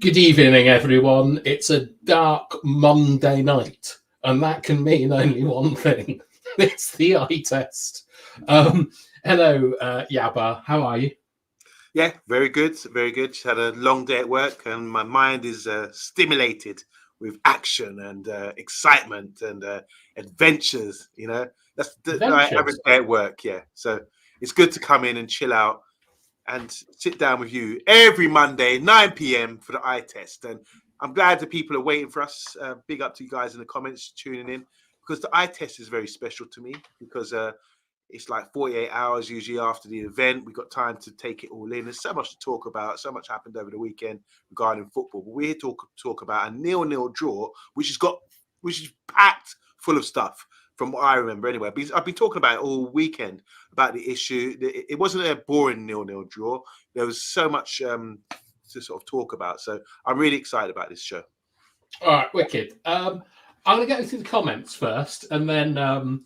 Good evening, everyone. It's a dark Monday night, and that can mean only one thing. It's the eye test. Hello, Yaba. How are you? Yeah, very good, very good. Just had a long day at work, and my mind is stimulated with action and excitement and adventures. That's my average Adventures. day at work. Yeah, so it's good to come in and chill out and sit down with you every Monday, 9 p.m. for the eye test. And I'm glad that people are waiting for us. Big up to you guys in the comments tuning in, because the eye test is very special to me, because it's like 48 hours usually after the event. We've got time to take it all in. There's so much to talk about. So much happened over the weekend regarding football. But we're here to talk about a 0-0 draw, which is packed full of stuff from what I remember anyway. I've been talking about it all weekend, about the issue. It wasn't a boring 0-0 draw. There was so much to sort of talk about. So I'm really excited about this show. All right, wicked. I'm going to go through the comments first, and then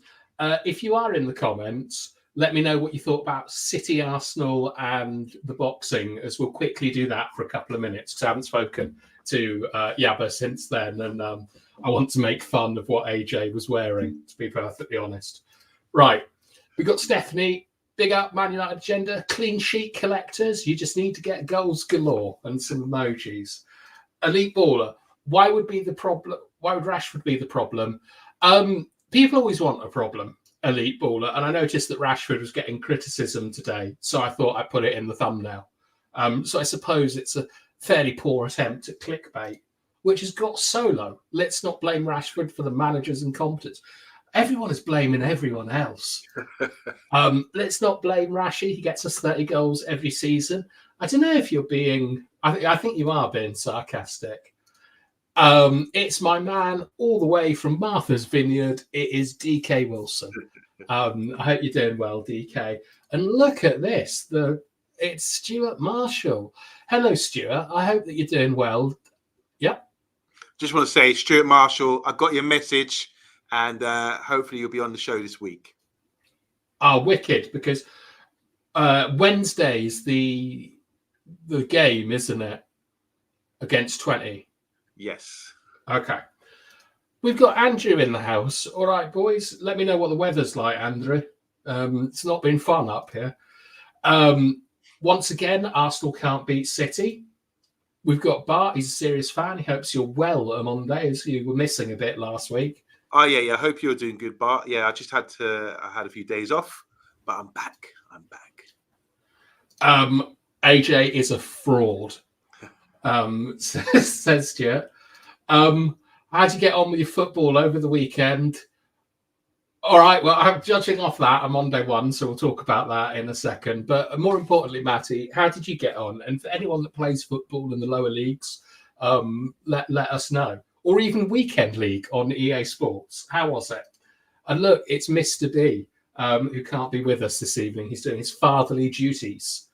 if you are in the comments, let me know what you thought about City, Arsenal, and the boxing, as we'll quickly do that for a couple of minutes, because I haven't spoken to Yaba since then, and I want to make fun of what AJ was wearing, to be perfectly honest. Right, we've got Stephanie. Big up, Man United agenda. Clean sheet collectors. You just need to get goals galore and some emojis. Elite baller. Why would be the problem? Why would Rashford be the problem? People always want a problem, elite baller, and I noticed that Rashford was getting criticism today, so I thought I'd put it in the thumbnail. So I suppose it's a fairly poor attempt at clickbait, which has got so low. Let's not blame Rashford for the manager's incompetence. Everyone is blaming everyone else. Let's not blame Rashi. He gets us 30 goals every season. I don't know if you're being... I think you are being sarcastic. It's my man all the way from Martha's Vineyard. It is DK Wilson. I hope you're doing well, DK. And look at this. It's Stuart Marshall. Hello, Stuart. I hope that you're doing well. Yep. Just want to say, Stuart Marshall, I got your message, and hopefully you'll be on the show this week. Oh, wicked, because Wednesday's the game, isn't it? Against 20. Yes. Okay. We've got Andrew in the house. All right, boys. Let me know what the weather's like, Andrew. It's not been fun up here. Once again, Arsenal can't beat City. We've got Bart. He's a serious fan. He hopes you're well on Monday, as you were missing a bit last week. Oh, yeah. I hope you're doing good, Bart. Yeah, I had a few days off, but I'm back. AJ is a fraud, says Stuart. How'd you get on with your football over the weekend? All right, well, I'm judging off that. I'm on day one, so we'll talk about that in a second. But more importantly, Matty, how did you get on? And for anyone that plays football in the lower leagues, let us know. Or even Weekend League on EA Sports. How was it? And look, it's Mr. B, who can't be with us this evening. He's doing his fatherly duties.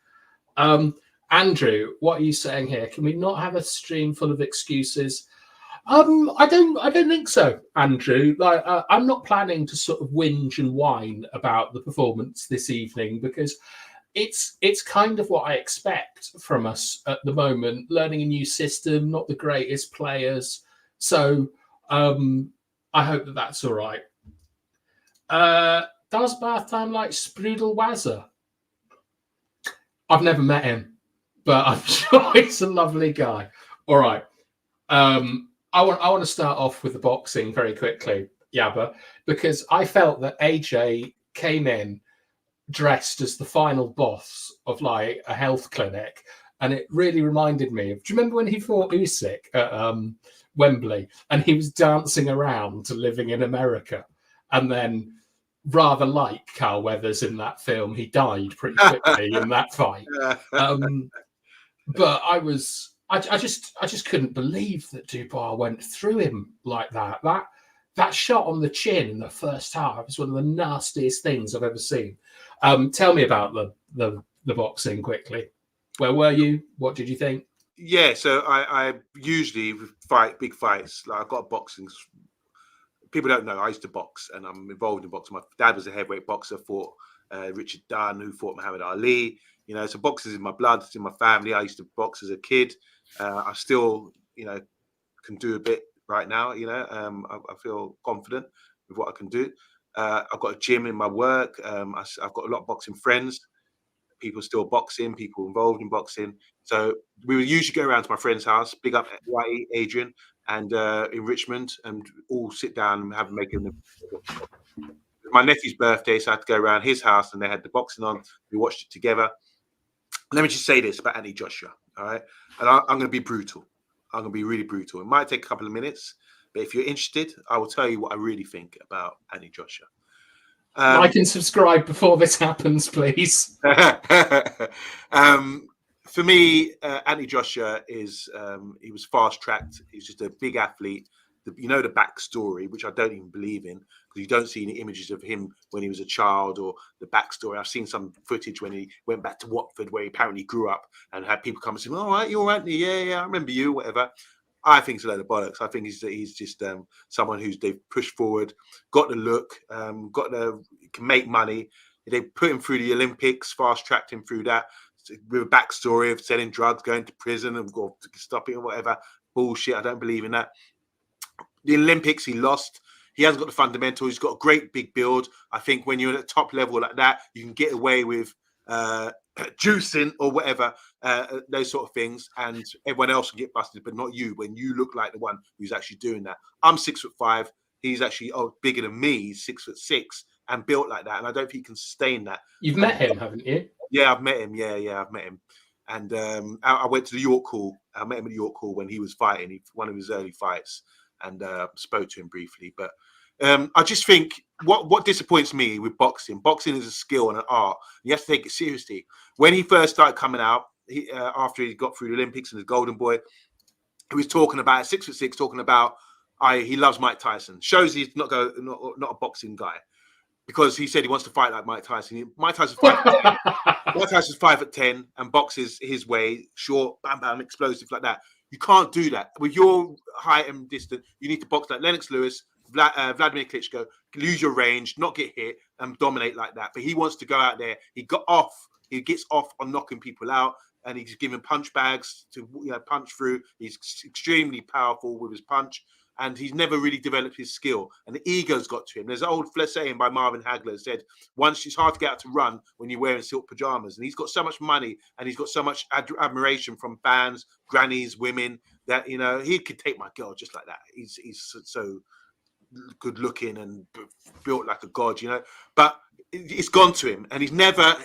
Andrew, what are you saying here? Can we not have a stream full of excuses? I don't think so, Andrew. Like, I'm not planning to sort of whinge and whine about the performance this evening, because it's kind of what I expect from us at the moment. Learning a new system, not the greatest players, so I hope that that's all right. Does Bath Time like Sprudel Wazza? I've never met him, but I'm sure he's a lovely guy. All right. I want to start off with the boxing very quickly, Yaba, because I felt that AJ came in dressed as the final boss of like a health clinic, and it really reminded me of... Do you remember when he fought Usyk at Wembley, and he was dancing around to Living in America, and then, rather like Carl Weathers in that film, he died pretty quickly in that fight. But I just couldn't believe that Dubois went through him like that. That shot on the chin in the first half is one of the nastiest things I've ever seen. Tell me about the boxing quickly. Where were you? What did you think? Yeah, so I usually fight big fights. Like, I've got boxing. People don't know I used to box, and I'm involved in boxing. My dad was a heavyweight boxer, fought Richard Dunn, who fought Muhammad Ali. You know, so boxing is in my blood, it's in my family. I used to box as a kid. I still, you know, can do a bit right now. You know, I feel confident with what I can do. I've got a gym in my work. I've got a lot of boxing friends. People still boxing, people involved in boxing. So we would usually go around to my friend's house, big up Whitey, Adrian, and in Richmond, and all sit down and have making my nephew's birthday. So I had to go around his house, and they had the boxing on. We watched it together. Let me just say this about Anthony Joshua, all right? And I'm going to be brutal. I'm going to be really brutal. It might take a couple of minutes, but if you're interested, I will tell you what I really think about Anthony Joshua. Like and subscribe before this happens, please. For me, Anthony Joshua is he was fast tracked. He's just a big athlete. You know the backstory, which I don't even believe in, because you don't see any images of him when he was a child or the backstory. I've seen some footage when he went back to Watford, where he apparently grew up, and had people come and say, "All right, you're all right, Anthony. Yeah, I remember you, whatever." I think it's a load of bollocks. I think he's just someone who's they've pushed forward, got the look, can make money. They put him through the Olympics, fast tracked him through that with a backstory of selling drugs, going to prison, and go stop it or whatever bullshit. I don't believe in that. The Olympics, he lost. He hasn't got the fundamentals. He's got a great big build. I think when you're at the top level like that, you can get away with juicing or whatever, those sort of things, and everyone else can get busted, but not you when you look like the one who's actually doing that. I'm 6'5". He's actually bigger than me. He's 6'6" and built like that, and I don't think he can sustain that. You've met him, haven't you? Yeah, I've met him. Yeah, I've met him. And I went to the York Hall. I met him at the York Hall when he was fighting, one of his early fights, and spoke to him briefly. But I just think what disappoints me with boxing is a skill and an art. You have to take it seriously. When he first started coming out, after he got through the Olympics and his Golden Boy, he was talking about 6'6", talking about he loves Mike Tyson. Shows he's not a boxing guy, because he said he wants to fight like Mike Tyson. Mike Tyson's 5'10" and boxes his way, short, bam, bam, explosive like that. You can't do that. With your height and distance, you need to box like Lennox Lewis, Vladimir Klitschko, lose your range, not get hit, and dominate like that. But he wants to go out there. He gets off on knocking people out, and he's giving punch bags to punch through. He's extremely powerful with his punch, and he's never really developed his skill. And the ego's got to him. There's an old saying by Marvin Hagler said, once it's hard to get out to run when you're wearing silk pajamas. And he's got so much money, and he's got so much admiration from fans, grannies, women, that he could take my girl just like that. He's so good looking and built like a god, but it's gone to him, and he never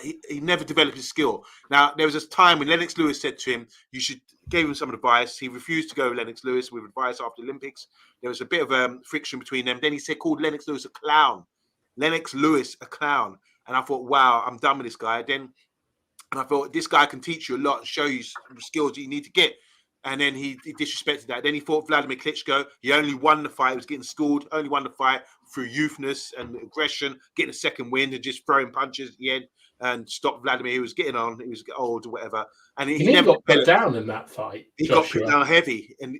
developed his skill. Now, there was a time when Lennox Lewis said to him, gave him some advice. He refused to go with Lennox Lewis with advice after the Olympics. There was a bit of friction between them. Then he called Lennox Lewis a clown. Lennox Lewis, a clown. And I thought, wow, I'm done with this guy. And I thought, this guy can teach you a lot and show you skills that you need to get. And then he disrespected that. Then he fought Vladimir Klitschko. He only won the fight. He was getting schooled. Only won the fight through youthness and aggression, getting a second win and just throwing punches at the end and stopped Vladimir. He was getting on. He was old or whatever. And he never got put down in that fight. He got put down heavy and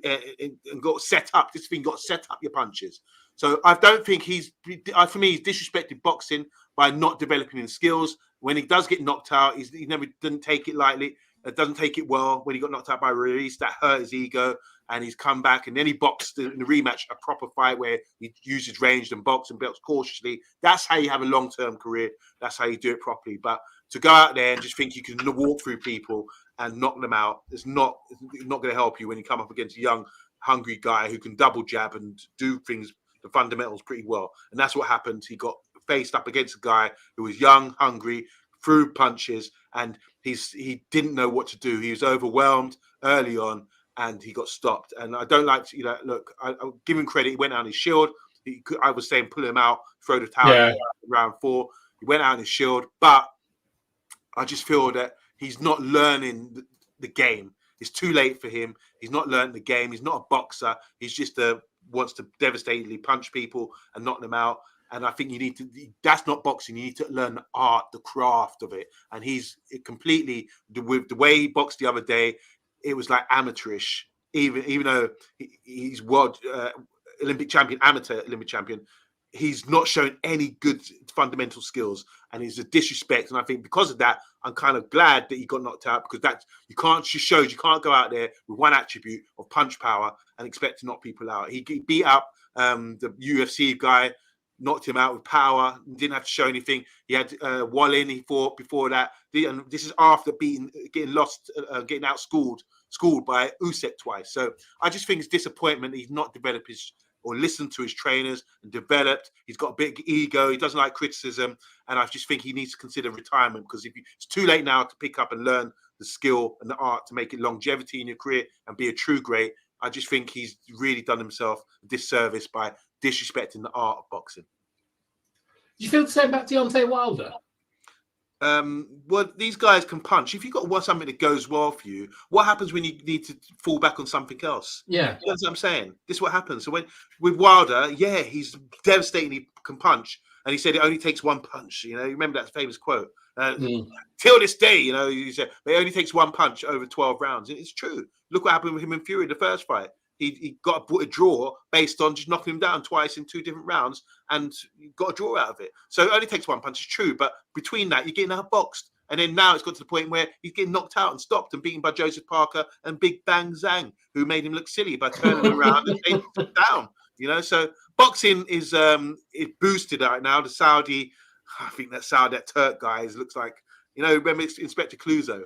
got set up. This thing got set up your punches. So I don't think for me, he's disrespected boxing by not developing his skills. When he does get knocked out, he never didn't take it lightly. Doesn't take it well. When he got knocked out by Ruiz, that hurt his ego, and he's come back, and then he boxed in the rematch, a proper fight where he used his range and boxed cautiously. That's how you have a long-term career. That's how you do it properly. But to go out there and just think you can walk through people and knock them out, it's not going to help you when you come up against a young, hungry guy who can double jab and do things, the fundamentals pretty well. And that's what happened. He got faced up against a guy who was young, hungry, threw punches, and he didn't know what to do. He was overwhelmed early on, and he got stopped. And I don't like to, look, I'll give him credit. He went out on his shield. I was saying pull him out, throw the towel round 4. He went out on his shield, but I just feel that he's not learning the game. It's too late for him. He's not learned the game. He's not a boxer. He's just wants to devastatingly punch people and knock them out. And I think that's not boxing. You need to learn the art, the craft of it. And he's completely, with the way he boxed the other day, it was like amateurish. Even though he's world Olympic champion, amateur Olympic champion, he's not showing any good fundamental skills, and he's a disrespect. And I think because of that, I'm kind of glad that he got knocked out, because that you can't just shows you can't go out there with one attribute of punch power and expect to knock people out. He beat up the UFC guy, knocked him out with power, didn't have to show anything. He had Wallin, he fought before that, and this is after getting outschooled by Usyk twice. So I just think it's disappointment that he's not developed or listened to his trainers and developed. He's got a big ego. He doesn't like criticism. And I just think he needs to consider retirement, because it's too late now to pick up and learn the skill and the art to make it longevity in your career and be a true great. I just think he's really done himself a disservice by disrespecting the art of boxing. Do you feel the same about Deontay Wilder? Well, these guys can punch. If you've got something that goes well for you, what happens when you need to fall back on something else? Yeah. You know what I'm saying? This is what happens. So with Wilder, he's devastating. He can punch. And he said it only takes one punch. You remember that famous quote? Till this day, he said, but it only takes one punch over 12 rounds. And it's true. Look what happened with him and Fury in the first fight. He got a draw based on just knocking him down twice in 2 different rounds, and got a draw out of it. So it only takes one punch. It's true. But between that, you're getting outboxed. And then now it's got to the point where he's getting knocked out and stopped and beaten by Joseph Parker and Big Bang Zhang, who made him look silly by turning him around and taking him down. So boxing is boosted right now. The Saudi, I think that Turk guy looks like, remember Inspector Clouseau?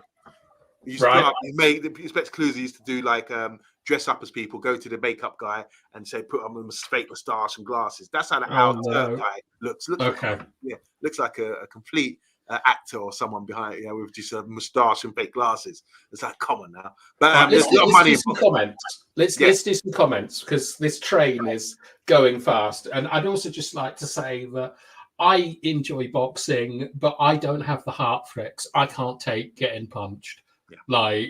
Inspector Clouseau used to do like dress up as people, go to the makeup guy and say, put on a fake moustache and glasses. That's how the Turk guy looks. Looks like a complete actor or someone behind, with just a moustache and fake glasses. It's like, come on now. But there's a lot of money. Let's do some comments, because this train is going fast. And I'd also just like to say that I enjoy boxing, but I don't have the heart for it. I can't take getting punched. Yeah.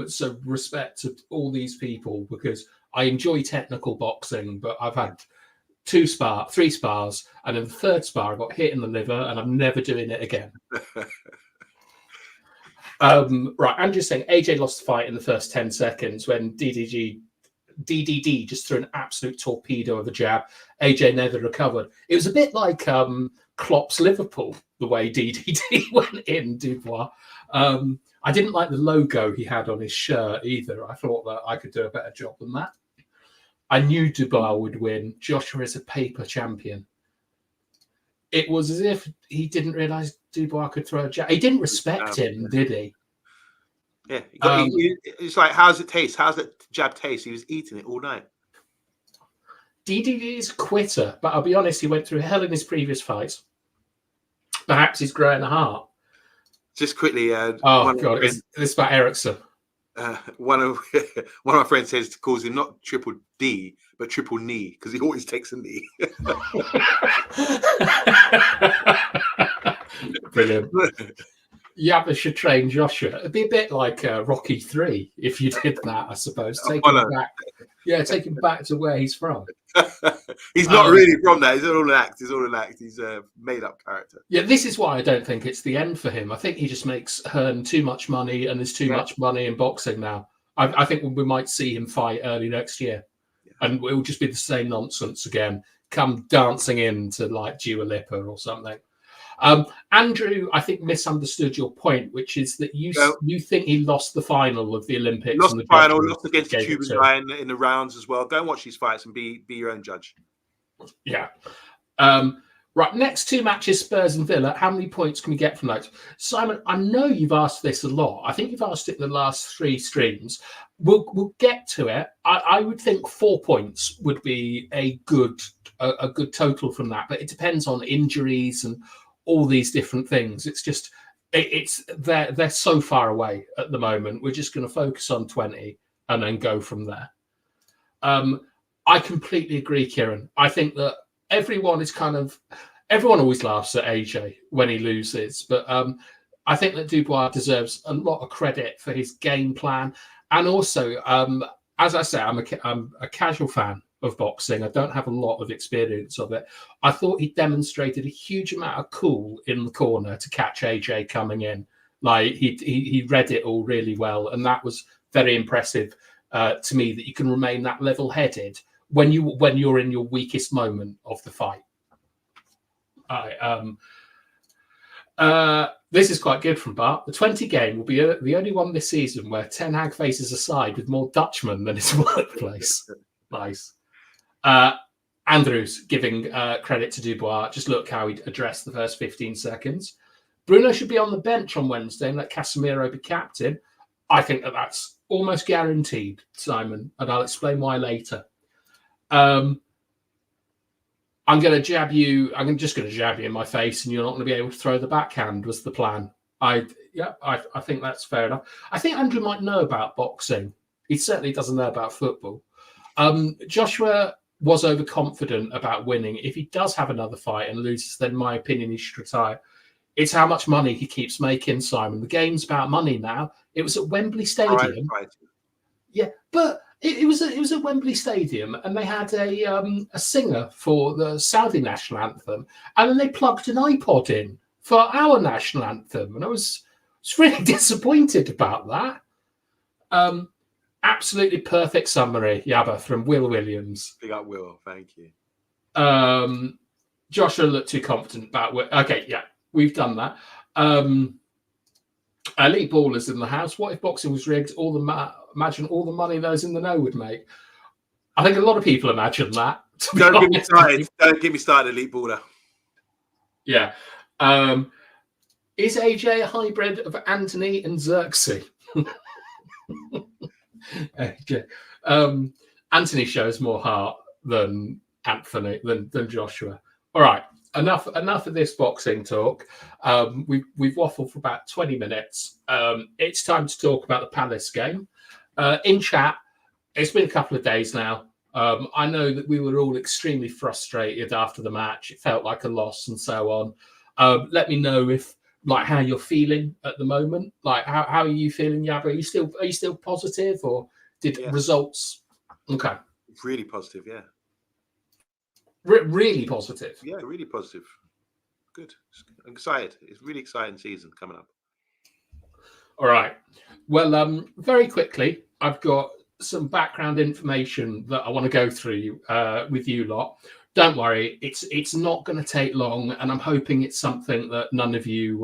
So respect to all these people, because I enjoy technical boxing, but I've had 3 spars, and in the 3rd spar I got hit in the liver, and I'm never doing it again. Right, I'm just saying AJ lost the fight in the first 10 seconds when DDD just threw an absolute torpedo of a jab. AJ never recovered. It was a bit like Klopp's Liverpool, the way DDD went in, Dubois. I didn't like the logo he had on his shirt either. I thought that I could do a better job than that. I knew Dubois would win. Joshua is a paper champion. It was as if he didn't realise Dubois could throw a jab. He didn't respect him, did he? Yeah. It's like, how's it taste? How's that jab taste? He was eating it all night. DDD is a quitter, but I'll be honest, he went through hell in his previous fights. Perhaps he's growing a heart. Just quickly. Is this about Ericsson? One of my friends calls him not Triple D, but Triple Knee, because he always takes a knee. Brilliant. Yabba should train Joshua. It'd be a bit like Rocky 3 if you did that, I suppose. Take him back to where he's from. He's not really from that. He's all an act. He's a made-up character. Yeah, this is why I don't think it's the end for him. I think he just makes Hearn too much money, and there's too much money in boxing now. I think we might see him fight early next year, and it will just be the same nonsense again. Come dancing into like Dua Lipa or something. Andrew, I think, misunderstood your point, which is that you think he lost the final of the Olympics. Lost the final, lost against the Cuban guy in the rounds as well. Go and watch these fights and be your own judge. Yeah. Right, next 2 matches, Spurs and Villa. How many points can we get from those? Simon, I know you've asked this a lot. I think you've asked it in the last 3 streams. We'll get to it. I would think 4 points would be a good total from that, but it depends on injuries and all these different things. It's just they're so far away at the moment. We're just going to focus on 20 and then go from there. I completely agree, Kieran. I think that everyone always laughs at AJ when he loses, but I think that Dubois deserves a lot of credit for his game plan, and also, as I say, I'm a casual fan of boxing. I don't have a lot of experience of it. I thought he demonstrated a huge amount of cool in the corner to catch AJ coming in. Like he read it all really well, and that was very impressive to me, that you can remain that level-headed when you're in your weakest moment of the fight. This is quite good from Bart. The 20 game will be the only one this season where Ten Hag faces a side with more Dutchmen than his workplace. Nice. Andrews giving credit to Dubois. Just look how he addressed the first 15 seconds. Bruno should be on the bench on Wednesday and let Casemiro be captain. I think that's almost guaranteed, Simon, and I'll explain why later. I'm going to jab you. I'm just going to jab you in my face, and you're not going to be able to throw the backhand. Was the plan? I think that's fair enough. I think Andrew might know about boxing. He certainly doesn't know about football. Joshua was overconfident about winning. If he does have another fight and loses, then in my opinion, he should retire. It's how much money he keeps making, Simon. The game's about money now. It was at Wembley Stadium. Right. Yeah, but it was at Wembley Stadium, and they had a singer for the Saudi national anthem, and then they plugged an iPod in for our national anthem, and I was really disappointed about that. Absolutely perfect summary, Yabba, from Will Williams. Big up, Will. Thank you. Joshua looked too confident about it. Okay, yeah, we've done that. Elite ballers in the house. What if boxing was rigged? Imagine all the money those in the know would make. I think a lot of people imagine that. Don't get me started. Don't get me started, elite baller. Yeah. Is AJ a hybrid of Anthony and Xerxes? AJ. Anthony shows more heart than Anthony than Joshua. All right. Enough of this boxing talk. We've waffled for about 20 minutes. It's time to talk about the Palace game. In chat, it's been a couple of days now. I know that we were all extremely frustrated after the match. It felt like a loss and so on. Let me know if how you're feeling at the moment. How are you feeling, Yabba? Are you still positive, or did results? Okay, really positive, yeah. Really positive. Yeah, really positive. Good. I'm excited. It's a really exciting season coming up. All right. Well, very quickly, I've got some background information that I want to go through with you lot. Don't worry, it's not going to take long, and I'm hoping it's something that none of you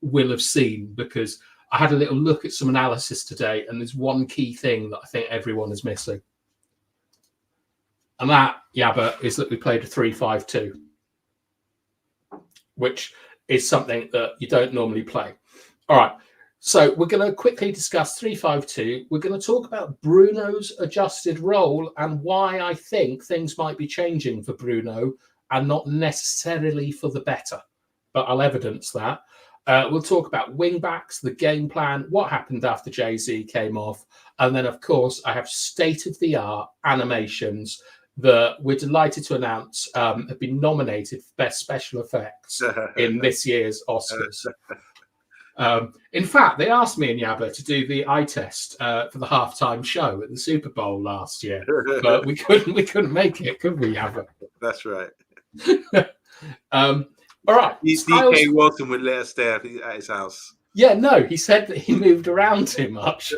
will have seen, because I had a little look at some analysis today, and there's one key thing that I think everyone is missing. And that, Yabba, is that we played a 3-5-2, which is something that you don't normally play. All right. So we're going to quickly discuss 3-5-2. We're going to talk about Bruno's adjusted role and why I think things might be changing for Bruno and not necessarily for the better. But I'll evidence that. We'll talk about wing-backs, the game plan, what happened after Jay-Z came off. And then, of course, I have state-of-the-art animations that we're delighted to announce have been nominated for Best Special Effects in this year's Oscars. In fact, they asked me and Yabba to do the eye test for the halftime show at the Super Bowl last year, but we couldn't make it, could we, Yabba? That's right. All right. DK Wilson would let us stay at his house. Yeah, no, he said that he moved around too much.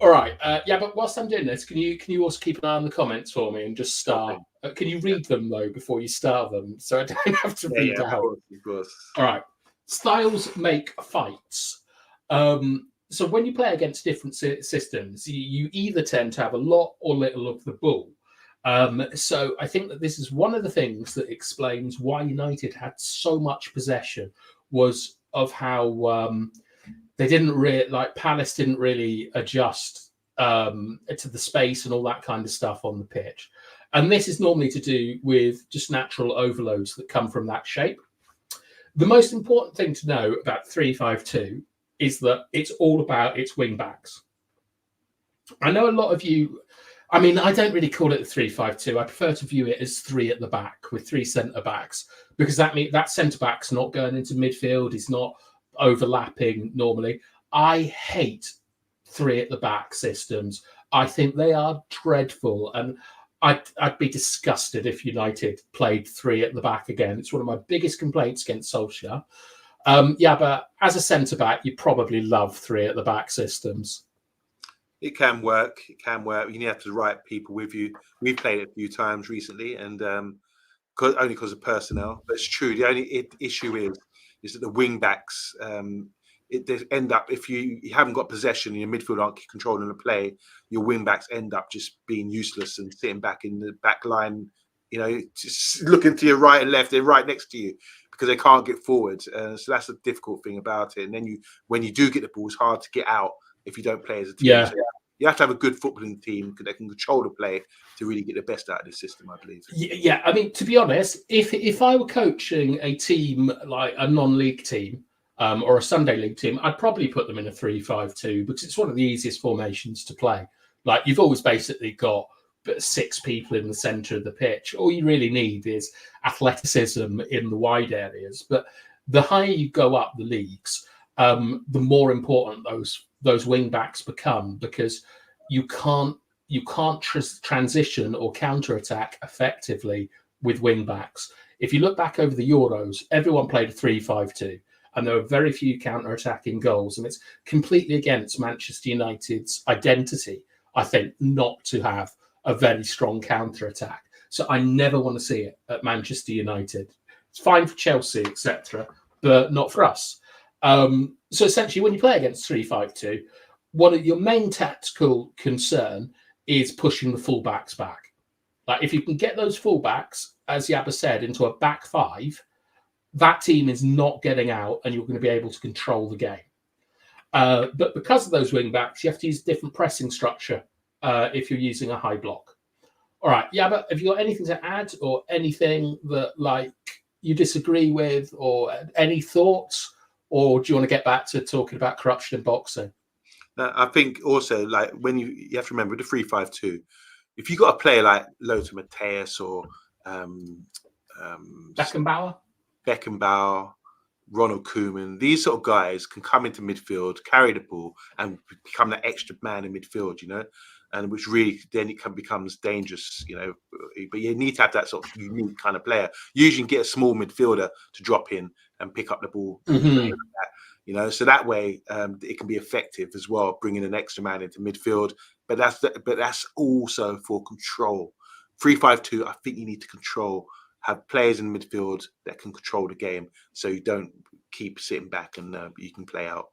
All right. Yeah, but whilst I'm doing this, can you also keep an eye on the comments for me and just start? Okay. Can you read them though before you start them, so I don't have to read out? Of course. All right. Styles make fights. So when you play against different systems, you either tend to have a lot or little of the ball. So I think that this is one of the things that explains why United had so much possession, was of how they didn't really, Palace didn't really adjust to the space and all that kind of stuff on the pitch. And this is normally to do with just natural overloads that come from that shape. The most important thing to know about 3-5-2 is that it's all about its wing backs. I know a lot of you, I mean, I don't really call it the 3-5-2. I prefer to view it as 3 at the back with 3 centre backs, because that means that centre back's not going into midfield. He's not overlapping normally. I hate 3 at the back systems. I think they are dreadful, and I'd be disgusted if United played 3 at the back again. It's one of my biggest complaints against Solskjaer. Yeah, but as a centre back, you probably love 3 at the back systems. It can work. It can work. You need to have the right people with you. We've played it a few times recently, and only because of personnel. But it's true. The only issue is that the wing backs they end up, if you haven't got possession and your midfield aren't controlling the play, your wing backs end up just being useless and sitting back in the back line, just looking to your right and left. They're right next to you because they can't get forward. So that's the difficult thing about it. And then when you do get the ball, it's hard to get out if you don't play as a team. Yeah. So you have to have a good footballing team that can control the play to really get the best out of the system, I believe. Yeah, I mean, to be honest, if I were coaching a team like a non-league team or a Sunday league team, I'd probably put them in a 3-5-2 because it's one of the easiest formations to play. Like, you've always basically got 6 people in the centre of the pitch. All you really need is athleticism in the wide areas. But the higher you go up the leagues, the more important those wing backs become, because you can't transition or counter-attack effectively with wing backs. If you look back over the Euros, everyone played a 3-5-2, and there were very few counter-attacking goals, and it's completely against Manchester United's identity, I think, not to have a very strong counter-attack. So I never want to see it at Manchester United. It's fine for Chelsea, etc., but not for us. So essentially, when you play against 3-5-2, one of your main tactical concern is pushing the fullbacks back. Like, if you can get those fullbacks, as Yabba said, into a back 5, that team is not getting out, and you're going to be able to control the game. But because of those wing backs, you have to use a different pressing structure if you're using a high block. All right, Yabba, have you got anything to add, or anything that you disagree with, or any thoughts, or do you want to get back to talking about corruption in boxing? I think also, like, when you have to remember the 3-5-2, if you got a player like Lothar Matthäus or Beckenbauer, Ronald Koeman, these sort of guys can come into midfield, carry the ball, and become that extra man in midfield, and which really then becomes dangerous, But you need to have that sort of unique kind of player. Usually, you can get a small midfielder to drop in and pick up the ball. Mm-hmm. So that way it can be effective as well, bringing an extra man into midfield. But that's also for control. 3-5-2, I think you need to have players in midfield that can control the game, so you don't keep sitting back and you can play out.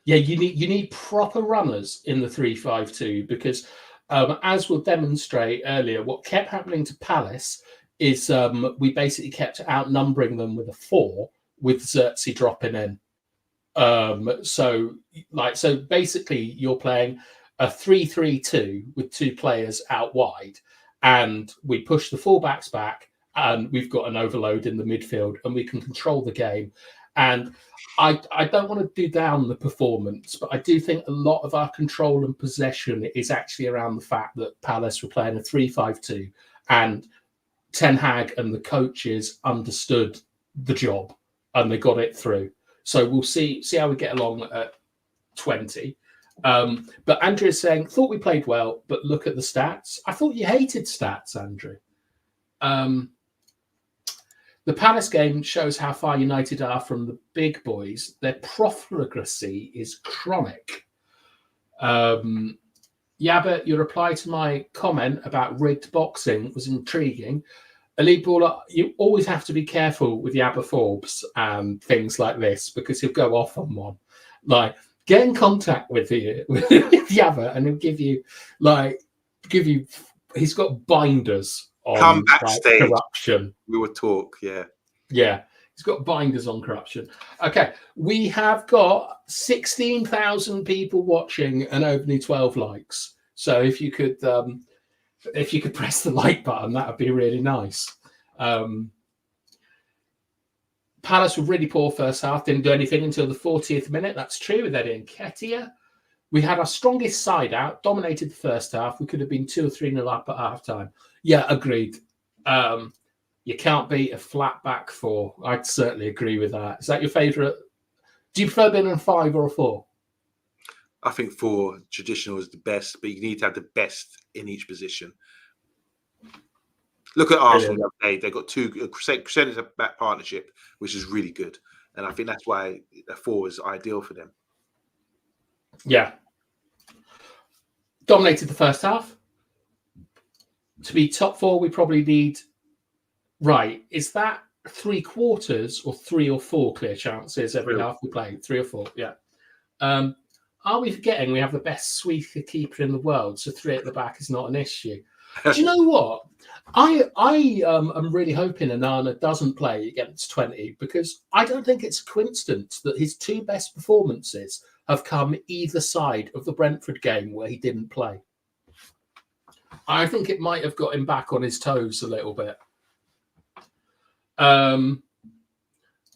Yeah, you need proper runners in the 3-5-2 because, as we'll demonstrate earlier, what kept happening to Palace is we basically kept outnumbering them with a 4, with Xerxes dropping in. So basically you're playing a 3-3-2 with 2 players out wide, and we push the fullbacks back, and we've got an overload in the midfield, and we can control the game. And I don't want to do down the performance, but I do think a lot of our control and possession is actually around the fact that Palace were playing a 3-5-2, and Ten Hag and the coaches understood the job and they got it through. So we'll see how we get along at 20. But Andrew's saying, thought we played well, but look at the stats. I thought you hated stats, Andrew. The Palace game shows how far United are from the big boys. Their profligacy is chronic. Yabba, your reply to my comment about rigged boxing was intriguing. Elite Baller, you always have to be careful with Yabba Forbes and things like this, because he'll go off on one. Like, get in contact with Yabba, and he'll give you, he's got binders on come backstage. Corruption. We would talk, yeah. Yeah, he's got binders on corruption. Okay, we have got 16,000 people watching and only 12 likes. So if you could press the like button, that would be really nice. Palace were really poor first half, didn't do anything until the 40th minute. That's true, with Eddie Nketiah. We had our strongest side out, dominated the first half. We could have been 2 or 3-0 up at half-time. Yeah, agreed. You can't beat a flat back 4. I'd certainly agree with that. Is that your favourite? Do you prefer being a 5 or a 4? I think 4 traditional is the best, but you need to have the best in each position. Look at Arsenal the other day. They've got 2 percentage of back partnership, which is really good. And I think that's why a 4 is ideal for them. Yeah. Dominated the first half. To be top four, we probably need... Right, is that 3/4 or 3 or 4 clear chances every half we play? 3 or 4, yeah. Are we forgetting we have the best sweeper keeper in the world, so 3 at the back is not an issue? Do you know what? I am really hoping Onana doesn't play against 20, because I don't think it's a coincidence that his 2 best performances have come either side of the Brentford game where he didn't play. I think it might have got him back on his toes a little bit.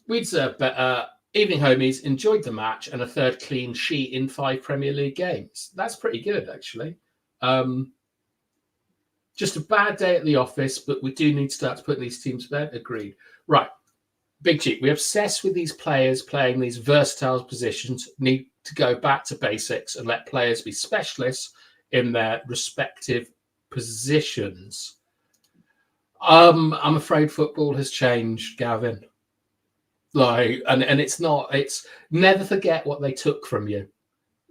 We'd say better. Evening homies, enjoyed the match and a 3rd clean sheet in 5 Premier League games. That's pretty good, actually. Just a bad day at the office, but we do need to start to put these teams to bed. Agreed. Right. Big Cheek, we obsess with these players playing these versatile positions, need to go back to basics and let players be specialists in their respective positions. I'm afraid football has changed, Gavin. And it's never forget what they took from you.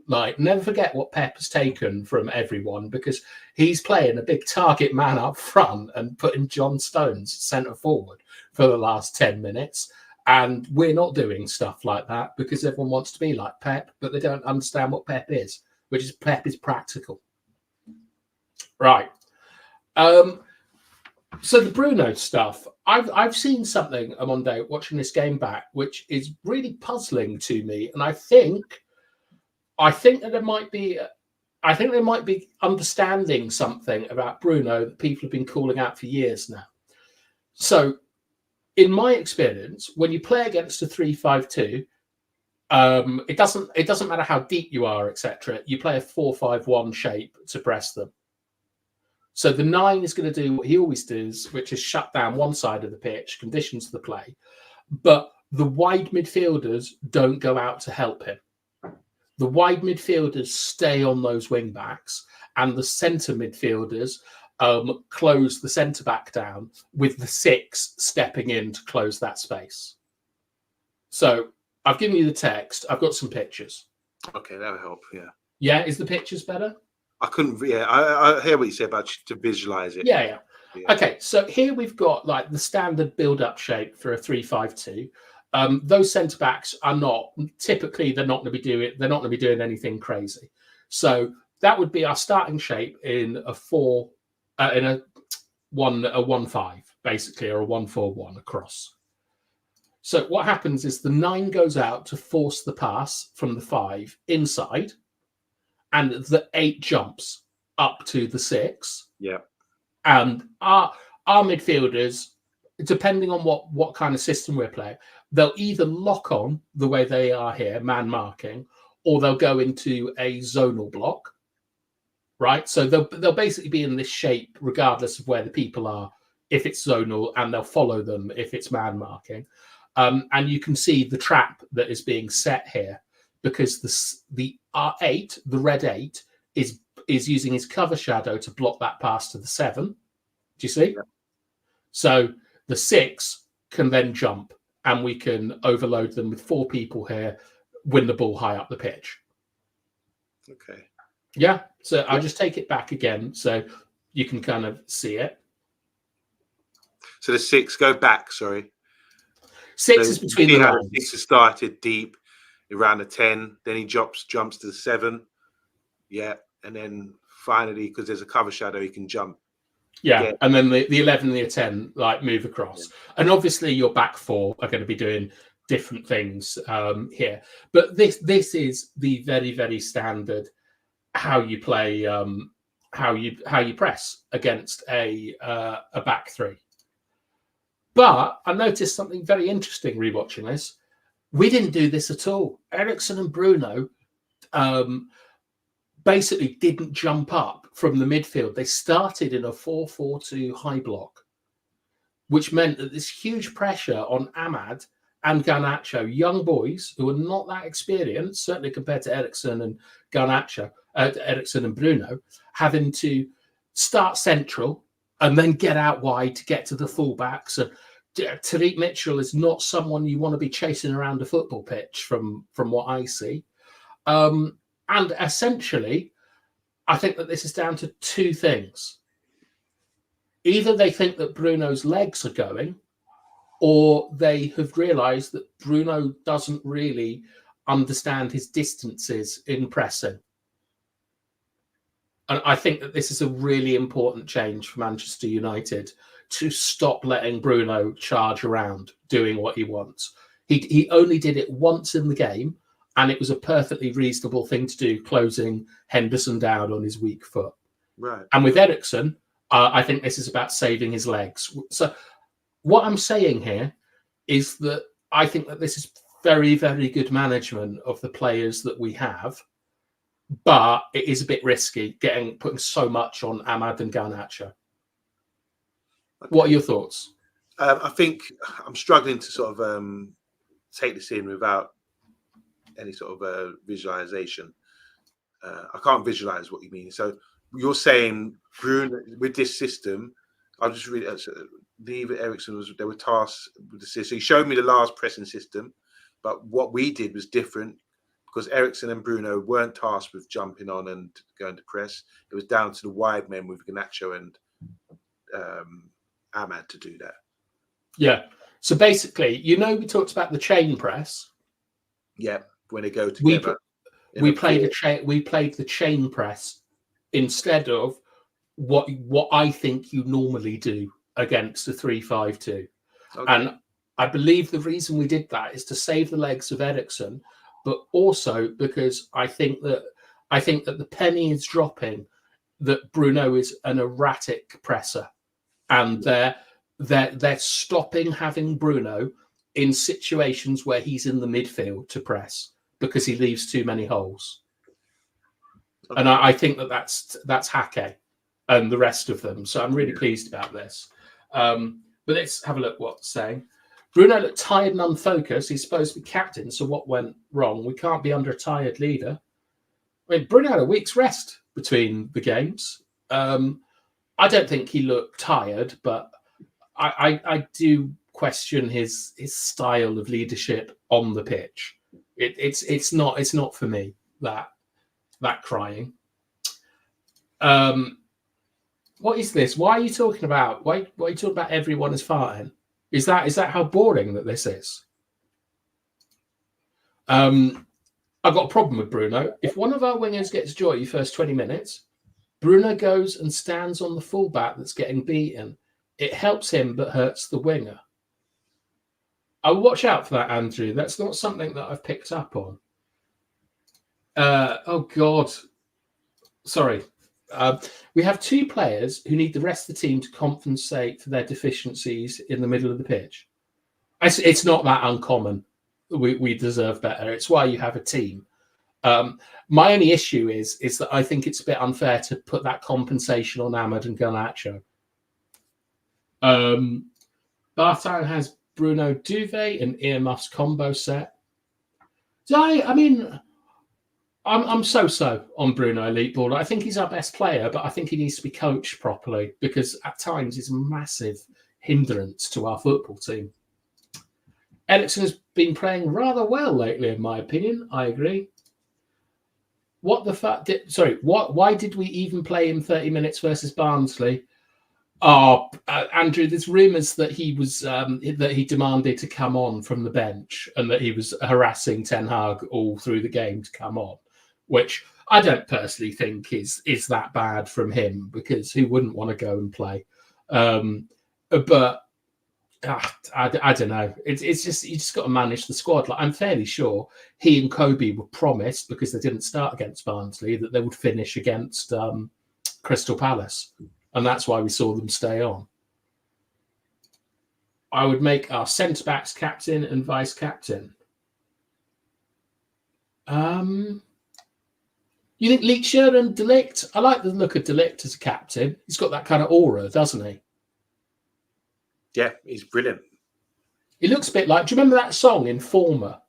Never forget what Pep has taken from everyone, because he's playing a big target man up front and putting John Stones centre forward for the last 10 minutes. And we're not doing stuff like that because everyone wants to be like Pep, but they don't understand what Pep is, which is Pep is practical. Right. So the Bruno stuff, I've seen something on Monday watching this game back, which is really puzzling to me, and I think that there might be understanding something about Bruno that people have been calling out for years now. So, in my experience, when you play against a 3-5-2, it doesn't matter how deep you are, etc. You play a 4-5-1 shape to press them. So the 9 is going to do what he always does, which is shut down one side of the pitch, conditions the play. But the wide midfielders don't go out to help him. The wide midfielders stay on those wing backs, and the centre midfielders close the centre back down, with the 6 stepping in to close that space. So I've given you the text. I've got some pictures. Okay, that'll help. Yeah. Yeah, is the pictures better? I couldn't. Yeah, I hear what you said about to visualize it. Yeah. Okay, so here we've got the standard build-up shape for a 3-5-2. Those centre backs are not typically. They're not going to be doing anything crazy. So that would be our starting shape in a 1-5, basically, or a 1-4-1 across. So what happens is the 9 goes out to force the pass from the 5 inside, and the 8 jumps up to the 6. Yeah. And our midfielders, depending on what kind of system we're playing, they'll either lock on the way they are here, man marking, or they'll go into a zonal block, right? So they'll basically be in this shape regardless of where the people are, if it's zonal, and they'll follow them if it's man marking. And you can see the trap that is being set here, because the R8, the red 8, is using his cover shadow to block that pass to the 7. Do you see? Yeah. So the 6 can then jump, and we can overload them with 4 people here, win the ball high up the pitch. Okay. Yeah. So I'll just take it back again so you can kind of see it. So the 6 go back. Sorry. 6 is between the lines. 6 has started deep around the 10, then he jumps to the 7, and then finally, because there's a cover shadow, he can jump. Yeah, and then the 11 and the 10 move across, and obviously your back 4 are going to be doing different things here. But this is the very, very standard how you play, how you press against a back 3. But I noticed something very interesting rewatching this. We didn't do this at all. Eriksen and Bruno basically didn't jump up from the midfield. They started in a 4-4-2 high block, which meant that this huge pressure on Ahmad and Garnacho, young boys who are not that experienced, certainly compared to Eriksen and Eriksen and Bruno, having to start central and then get out wide to get to the fullbacks. And Tariq Mitchell is not someone you want to be chasing around a football pitch from what I see. And essentially, I think that this is down to two things. Either they think that Bruno's legs are going, or they have realised that Bruno doesn't really understand his distances in pressing. And I think that this is a really important change for Manchester United to stop letting Bruno charge around doing what he wants. He only did it once in the game, and it was a perfectly reasonable thing to do, closing Henderson down on his weak foot. Right. And with Eriksen, I think this is about saving his legs. So what I'm saying here is that I think that this is very, very good management of the players that we have, but it is a bit risky putting so much on Amad and Garnacho. Okay. What are your thoughts? I think I'm struggling to sort of take this in without any sort of visualization. I can't visualize what you mean. So you're saying, Bruno, with this system, I'll just read it. Leave Eriksen they were tasked with the system. So he showed me the last pressing system, but what we did was different because Eriksen and Bruno weren't tasked with jumping on and going to press. It was down to the wide men with Garnacho and Amad to do that. Yeah. So basically, we talked about the chain press. Yeah, when they go together. We played the chain press instead of what I think you normally do against a 3-5-2. Okay. And I believe the reason we did that is to save the legs of Eriksen, but also because I think that the penny is dropping that Bruno is an erratic presser, and they're stopping having Bruno in situations where he's in the midfield to press because he leaves too many holes. Okay. And I think that's Hake and the rest of them. So I'm really pleased about this. But let's have a look what's saying. Bruno looked tired and unfocused. He's supposed to be captain, so what went wrong? We can't be under a tired leader. I mean, Bruno had a week's rest between the games. I don't think he looked tired, but I do question his style of leadership on the pitch. It's not for me, that crying. What is this? Why are you talking about? Why are you talking about everyone is farting? Is that how boring that this is? I've got a problem with Bruno. If one of our wingers gets joy first 20 minutes, Bruno goes and stands on the fullback that's getting beaten. It helps him but hurts the winger. I'll watch out for that, Andrew. That's not something that I've picked up on. Oh, God. Sorry. We have two players who need the rest of the team to compensate for their deficiencies in the middle of the pitch. It's not that uncommon. We deserve better. It's why you have a team. My only issue is that I think it's a bit unfair to put that compensation on Amad and Garnacho. Bartow has Bruno Duvet and earmuffs combo set. I'm so on Bruno Elite Ball. I think he's our best player, but I think he needs to be coached properly because at times he's a massive hindrance to our football team. Eriksen has been playing rather well lately, in my opinion. I agree. What the fuck? Why did we even play him 30 minutes versus Barnsley? Andrew, there's rumours that he was that he demanded to come on from the bench and that he was harassing Ten Hag all through the game to come on, which I don't personally think is that bad from him because who wouldn't want to go and play? But I don't know. It's just you just got to manage the squad. Like I'm fairly sure he and Kobe were promised because they didn't start against Barnsley that they would finish against Crystal Palace. And that's why we saw them stay on. I would make our centre-backs captain and vice-captain. You think Leacher and De Ligt? I like the look of De Ligt as a captain. He's got that kind of aura, doesn't he? Yeah, he's brilliant. He looks a bit like... Do you remember that song, Informer?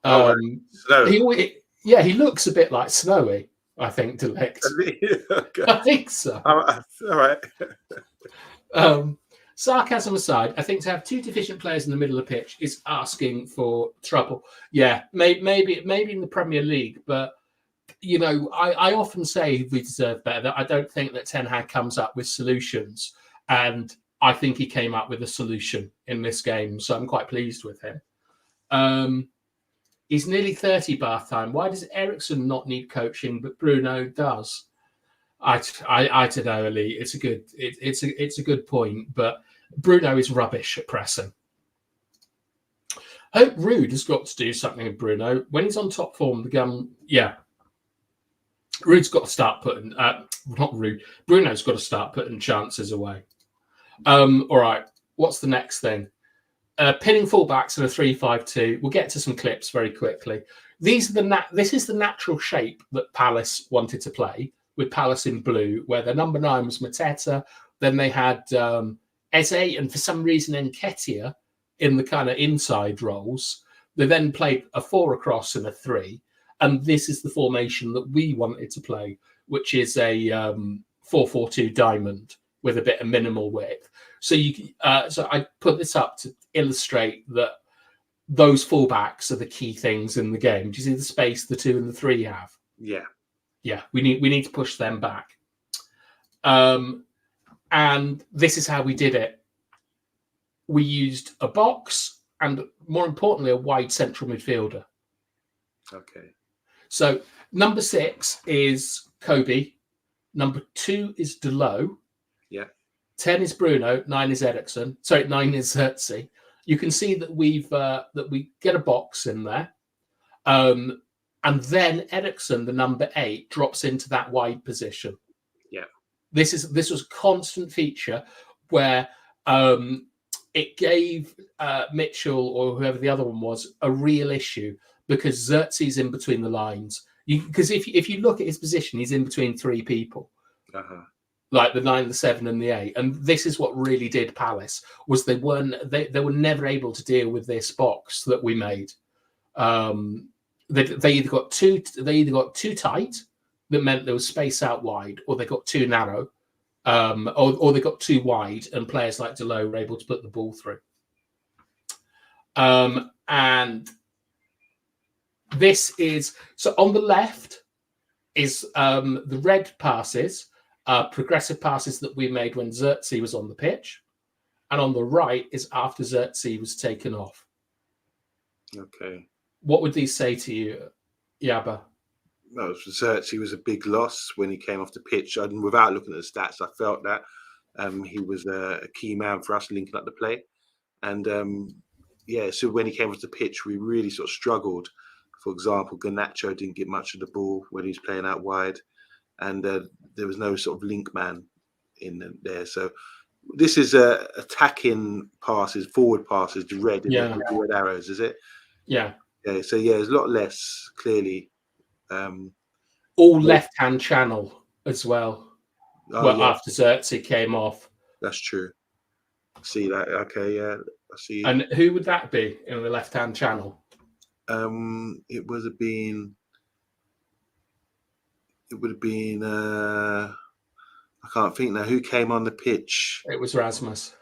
Snowy. He looks a bit like Snowy. I think De Ligt. Okay. I think so. All right. Sarcasm aside, I think to have two deficient players in the middle of the pitch is asking for trouble. Yeah, maybe in the Premier League, but you know, I often say we deserve better. That I don't think that Ten Hag comes up with solutions, and I think he came up with a solution in this game. So I'm quite pleased with him. He's nearly 30 bath time. Why does Ericsson not need coaching, but Bruno does? I don't know, Ali. It's a good point, but Bruno is rubbish at pressing. Hope Rude has got to do something with Bruno when he's on top form. The gun, yeah. Rude's got to start putting not Rude. Bruno's got to start putting chances away. All right. What's the next thing? Pinning fullbacks in a 3-5-2. We'll get to some clips very quickly. This is the natural shape that Palace wanted to play, with Palace in blue, where their number 9 was Mateta. Then they had Eze and for some reason Nketiah in the kind of inside roles. They then played a 4 across and a 3. And this is the formation that we wanted to play, which is a 4-4-2 diamond with a bit of minimal width. So so I put this up to illustrate that those fullbacks are the key things in the game. Do you see the space the 2 and the 3 have? Yeah. Yeah, we need to push them back. And this is how we did it. We used a box and, more importantly, a wide central midfielder. Okay. So number 6 is Kobe. Number 2 is Delo. Yeah. 10 is Bruno. 9 is Ericsson. Sorry, 9 is Hertzi. You can see that we get a box in there. And then Ericsson, the number 8, drops into that wide position. Yeah. This was a constant feature where it gave Mitchell or whoever the other one was a real issue, because Xerxes in between the lines. Because if you look at his position, he's in between 3 people, like the 9, the 7, and the 8. And this is what really did Palace, was they were never able to deal with this box that we made. They either got too tight, that meant there was space out wide, or they got too narrow, or they got too wide, and players like Delo were able to put the ball through. And this is, so on the left is the red passes, progressive passes that we made when Xerxes was on the pitch. And on the right is after Xerxes was taken off. Okay. What would these say to you, Yaba? No, Xerxes was a big loss when he came off the pitch. And without looking at the stats, I felt that he was a key man for us linking up the play. And so when he came off the pitch, we really sort of struggled. For example, Garnacho didn't get much of the ball when he was playing out wide, and there was no sort of link man in there. So this is attacking passes, forward passes, the red arrows, is it? Yeah. Yeah. So there's a lot less clearly. All left-hand channel as well. After Xerxes came off. That's true. See that? Okay, yeah, I see. And who would that be in the left-hand channel? It would have been. I can't think now. Who came on the pitch? It was Rasmus.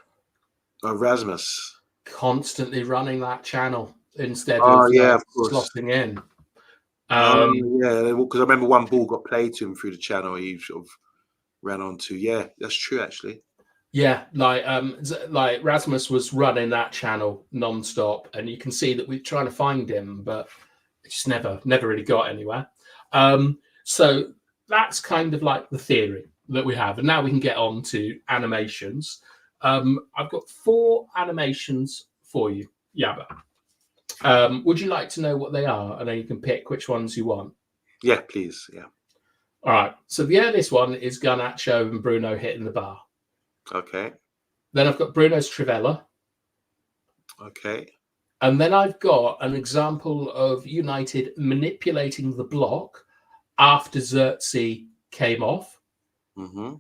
Oh, Rasmus. Constantly running that channel instead of slotting in. Because I remember one ball got played to him through the channel. He sort of ran onto. Yeah, that's true actually. Yeah, like Rasmus was running that channel non-stop, and you can see that we're trying to find him, but it just never really got anywhere. So that's kind of like the theory that we have, and now we can get on to animations. I've got 4 animations for you, Yaba. Would you like to know what they are, and then you can pick which ones you want? Yeah, please. Yeah. All right. So the earliest one is Garnacho and Bruno hitting the bar. Okay. Then I've got Bruno's Trivella. Okay. And then I've got an example of United manipulating the block after Xerxes came off. Mm-hmm.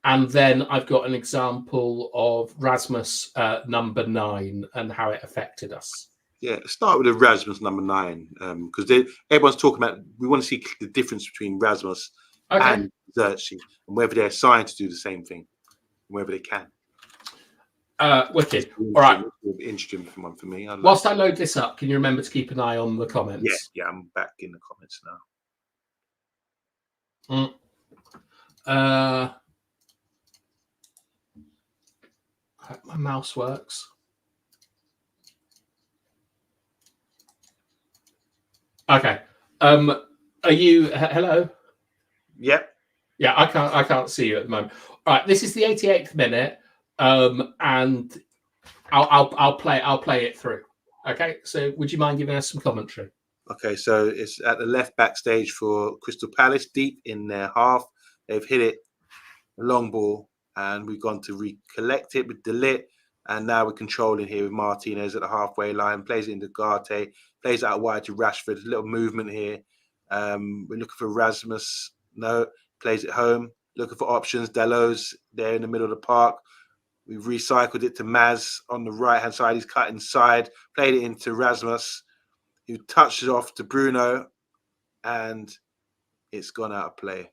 And then I've got an example of Rasmus number 9 and how it affected us. Yeah, start with the Rasmus number 9, because everyone's talking about, we want to see the difference between Rasmus and Xerxes, and whether they're assigned to do the same thing, whether they can. Wicked. All right. Interesting one for me. Whilst I load this up, can you remember to keep an eye on the comments? Yeah, I'm back in the comments now. Mm. I hope my mouse works. Okay. Are you hello? Yep. Yeah, I can't see you at the moment. All right, this is the 88th minute, and I'll play it through. Okay, so would you mind giving us some commentary? Okay, so it's at the left backstage for Crystal Palace, deep in their half. They've hit it, a long ball, and we've gone to recollect it with De Ligt, and now we're controlling here with Martinez at the halfway line, plays it into Garte, plays it out wide to Rashford, a little movement here. We're looking for Rasmus, no, plays it home, looking for options. Dalot's there in the middle of the park. We've recycled it to Maz on the right-hand side. He's cut inside, played it into Rasmus, who touches off to Bruno, and it's gone out of play.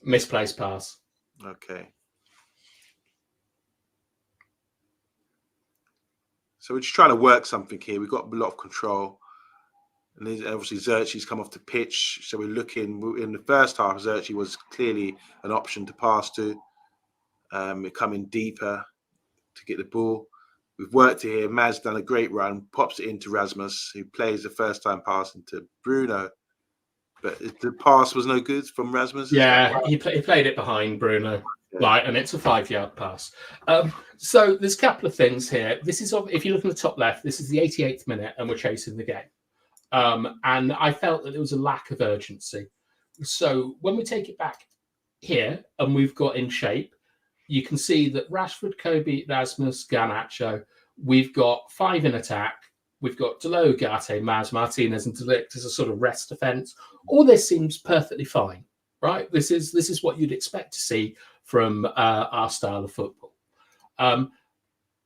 Misplaced pass. Okay. So we're just trying to work something here. We've got a lot of control. And obviously Xerxes come off the pitch. So we're looking, in the first half, Xerxes was clearly an option to pass to. We're coming deeper to get the ball. We've worked it here. Maz done a great run, pops it into Rasmus, who plays the first time pass into Bruno. But the pass was no good from Rasmus. Yeah, he played it behind Bruno, right, and it's a 5-yard pass. So there's a couple of things here. This is, if you look in the top left, this is the 88th minute, and we're chasing the game. And I felt that there was a lack of urgency. So when we take it back here, and we've got in shape, you can see that Rashford, Kobe, Rasmus, Garnacho, we've got 5 in attack. We've got Dalot, Garte, Maz, Martinez, and De Ligt as a sort of rest defence. All this seems perfectly fine, right? This is what you'd expect to see from our style of football.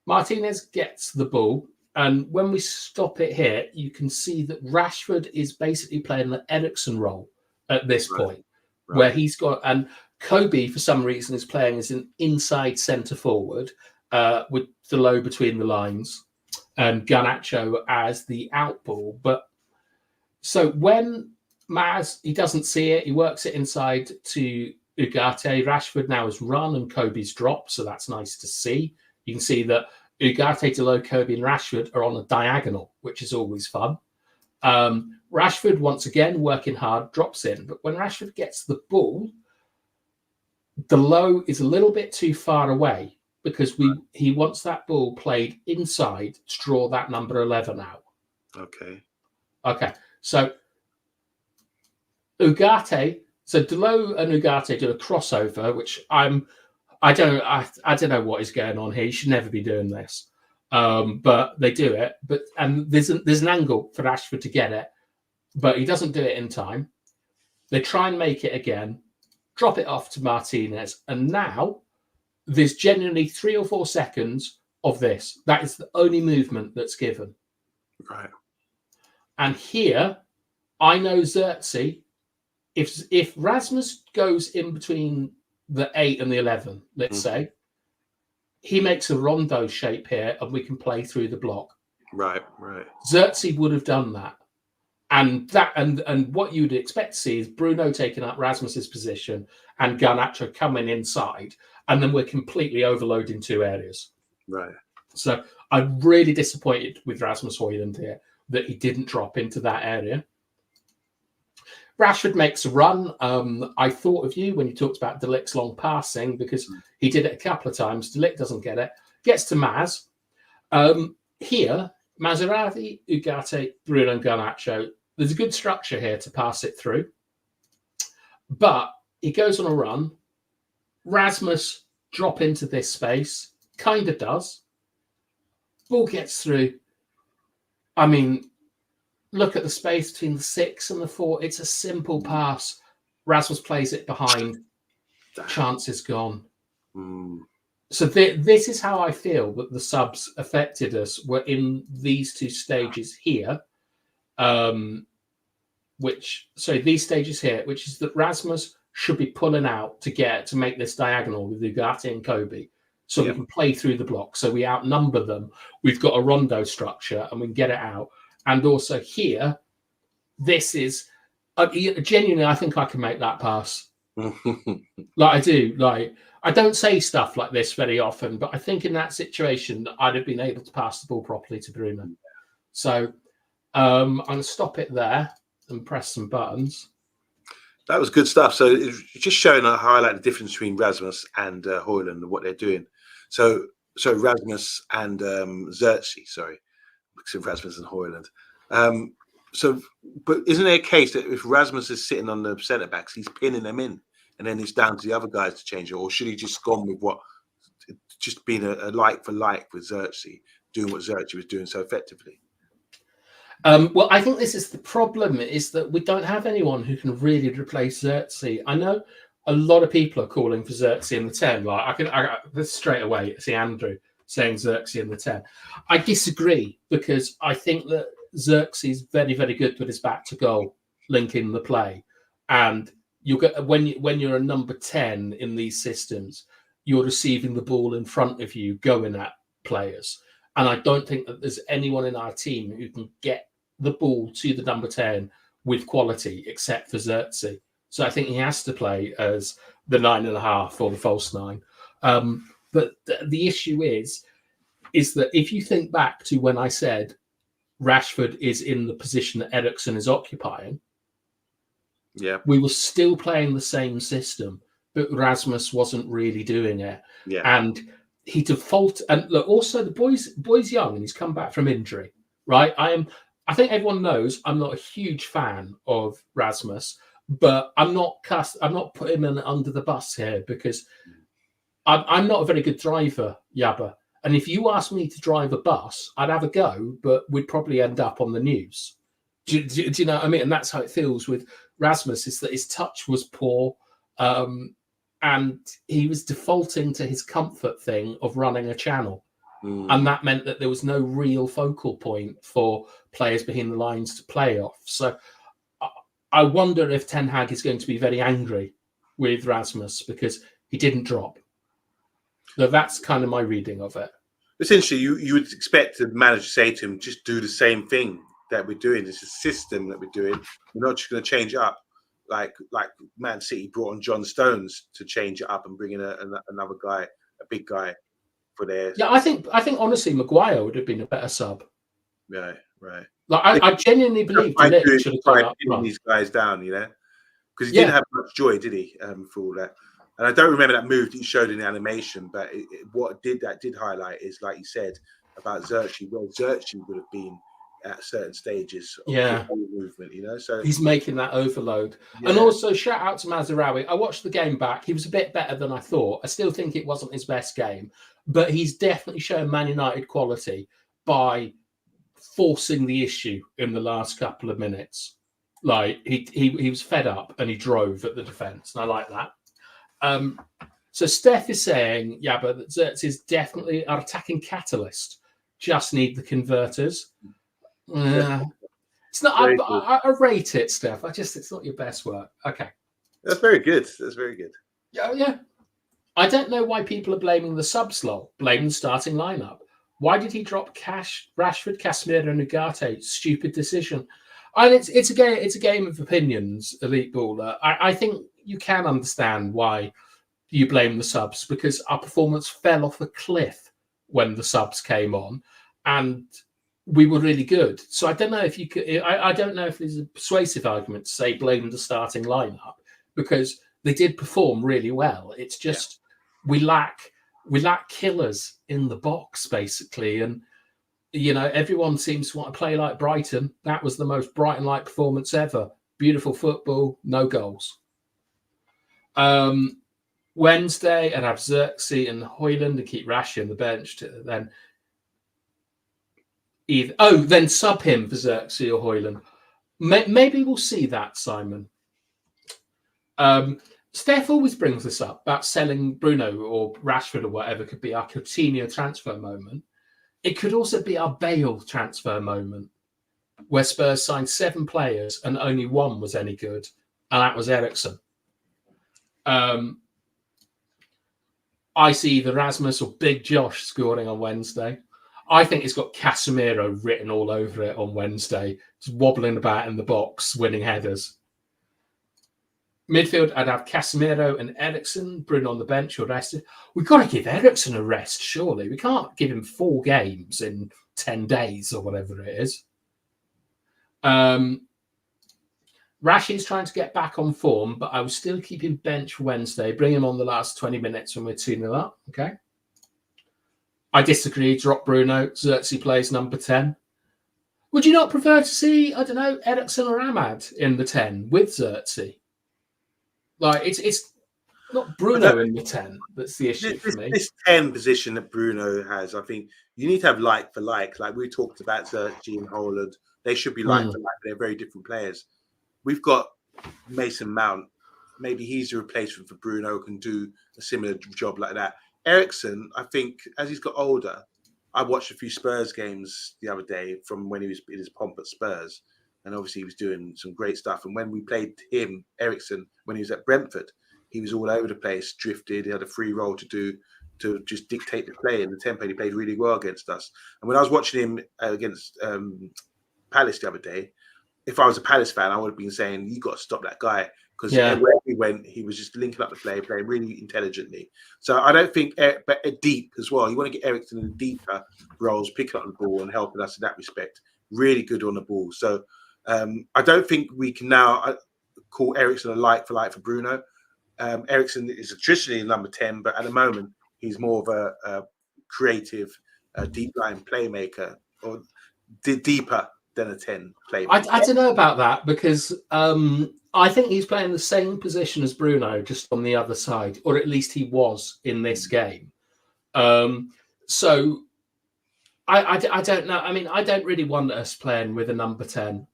Martinez gets the ball, and when we stop it here, you can see that Rashford is basically playing the Eriksen role at this point, where he's got, and Kobe, for some reason, is playing as an inside centre forward with Dalot between the lines, and Garnacho as the out ball. But so when Maz, he doesn't see it, he works it inside to Ugarte. Rashford now has run and Kobe's dropped, so that's nice to see. You can see that Ugarte, Dalot, Kobe, and Rashford are on a diagonal, which is always fun. Rashford, once again, working hard, drops in. But when Rashford gets the ball, Dalot is a little bit too far away, because he wants that ball played inside to draw that number 11 out. Okay. So Ugarte, so Dalot and Ugarte do a crossover, which I don't know what is going on here. You should never be doing this, but they do it. And there's an angle for Rashford to get it, but he doesn't do it in time. They try and make it again, drop it off to Martinez, and now there's genuinely 3 or 4 seconds of this. That is the only movement that's given. Right. And here, I know Xerxes, if Rasmus goes in between the 8 and the 11, let's say, he makes a rondo shape here and we can play through the block. Right. Xerxes would have done that. And what you'd expect to see is Bruno taking up Rasmus's position and Garnacho coming inside, and then we're completely overloading 2 areas. Right. So I'm really disappointed with Rasmus Højlund here that he didn't drop into that area. Rashford makes a run. I thought of you when you talked about De Ligt's long passing, because he did it a couple of times. De Ligt doesn't get it. Gets to Maz. Here, Mazraoui, Ugarte, Bruno, and Garnacho. There's a good structure here to pass it through. But he goes on a run. Rasmus drop into this space. Kind of does. Ball gets through. I mean, look at the space between the 6 and the 4. It's a simple pass. Rasmus plays it behind. Chance is gone. So this is how I feel that the subs affected us. Were in these 2 stages here. These stages here, which is that Rasmus should be pulling out to make this diagonal with Ugarte and Kobe, so we can play through the block. So we outnumber them. We've got a rondo structure and we can get it out. And also here, this is genuinely, I think I can make that pass. Like I do. Like I don't say stuff like this very often, but I think in that situation I'd have been able to pass the ball properly to Bruno. So I'm going to stop it there and press some buttons. That was good stuff. So it's just showing a highlight the difference between Rasmus and Højlund and what they're doing. So Rasmus and Xerxes, sorry, because Rasmus and Højlund. But isn't there a case that if Rasmus is sitting on the centre backs, he's pinning them in, and then it's down to the other guys to change it, or should he just gone with what, just being a like for like with Xerxes, doing what Xerxes was doing so effectively? Well, I think this is the problem, is that we don't have anyone who can really replace Xerxes. I know a lot of people are calling for Xerxes in the 10. Like I got this straight away, see Andrew saying Xerxes in the 10. I disagree, because I think that Xerxes is very, very good with his back to goal, linking the play. And you get when you're a number 10 in these systems, you're receiving the ball in front of you, going at players. And I don't think that there's anyone in our team who can get the ball to the number 10 with quality except for Xerxes. So I think he has to play as the 9.5 or the false 9. But the issue is that if you think back to when I said Rashford is in the position that Eriksen is occupying, we were still playing the same system, but Rasmus wasn't really doing it. And he defaulted. And look, also the boy's young and he's come back from injury, right? I think everyone knows I'm not a huge fan of Rasmus, but I'm not putting him under the bus here, because I'm not a very good driver, Yabba. And if you asked me to drive a bus, I'd have a go, but we'd probably end up on the news. Do you know what I mean? And that's how it feels with Rasmus, is that his touch was poor, and he was defaulting to his comfort thing of running a channel. And that meant that there was no real focal point for players behind the lines to play off. So I wonder if Ten Hag is going to be very angry with Rasmus because he didn't drop. So that's kind of my reading of it. Essentially, you would expect the manager to say to him, just do the same thing that we're doing. It's a system that we're doing. We're not just going to change it up. Like Man City brought on John Stones to change it up and bring in another guy, a big guy for their... Yeah, I think honestly, Maguire would have been a better sub. Right. Like I genuinely believe Delict should have gone up front. These guys down, because he didn't have much joy, did he? For all that. And I don't remember that move that you showed in the animation, but what did highlight is, like you said, about Xerxes, where Xerxes would have been at certain stages of movement, So he's making that overload. And also, shout out to Mazraoui. I watched the game back. He was a bit better than I thought. I still think it wasn't his best game, but he's definitely shown Man United quality by forcing the issue in the last couple of minutes. Like he was fed up and he drove at the defence, and I like that. So Steph is saying, but that Xerxes is definitely our attacking catalyst. Just need the converters. It's not. I rate it, Steph. It's not your best work. Okay, that's very good. Yeah. I don't know why people are blaming the sub slot. Blame the starting lineup. Why did he drop Rashford, Casemiro, and Ugarte? Stupid decision. And it's a game of opinions, Elite Baller. I think you can understand why you blame the subs, because our performance fell off a cliff when the subs came on, and we were really good. So I don't know if you could. I don't know if there's a persuasive argument to say blame the starting lineup, because they did perform really well. It's just we lack killers in the box, basically, and everyone seems to want to play like Brighton. That was the most Brighton-like performance ever. Beautiful football, no goals. Wednesday, I'd have Xerxes and Højlund to keep Rashi on the bench. Then sub him for Xerxes or Højlund. Maybe we'll see that, Simon. Steph always brings this up about selling Bruno or Rashford or whatever. Could be our Coutinho transfer moment. It could also be our Bale transfer moment, where Spurs signed 7 players and only one was any good, and that was Eriksen. I see either Rasmus or Big Josh scoring on Wednesday. I think it's got Casemiro written all over it on Wednesday, just wobbling about in the box, winning headers. Midfield, I'd have Casemiro and Eriksen, Bruno on the bench or rested. We've got to give Eriksen a rest, surely. We can't give him 4 games in 10 days or whatever it is. Rashi's trying to get back on form, but I will still keep him bench for Wednesday. Bring him on the last 20 minutes when we're 2-0 up. Okay. I disagree. Drop Bruno. Xerxes plays number 10. Would you not prefer to see, I don't know, Eriksen or Ahmad in the 10 with Xerxes? Like, it's not Bruno in the 10 that's the issue for me. This 10 position that Bruno has, I think you need to have like for like. Like we talked about Xerxes and Haaland. They should be like for like. They're very different players. We've got Mason Mount. Maybe he's a replacement for Bruno, can do a similar job like that. Eriksen, I think, as he's got older, I watched a few Spurs games the other day from when he was in his pomp at Spurs. And obviously he was doing some great stuff. And when we played him, Eriksen, when he was at Brentford, he was all over the place, drifted. He had a free role to just dictate the play and the tempo. He played really well against us. And when I was watching him against Palace the other day, if I was a Palace fan, I would have been saying, you got to stop that guy. Because wherever he went, he was just linking up the play, playing really intelligently. So I don't think, but deep as well. You want to get Eriksen in deeper roles, picking up the ball and helping us in that respect. Really good on the ball. So I don't think we can now call Eriksen a like for Bruno. Eriksen is traditionally number 10, but at the moment, he's more of a creative, deep line playmaker, or deeper than a 10 playmaker. I don't know about that, because I think he's playing the same position as Bruno, just on the other side, or at least he was in this game. So I don't know. I mean, I don't really want us playing with a number 10,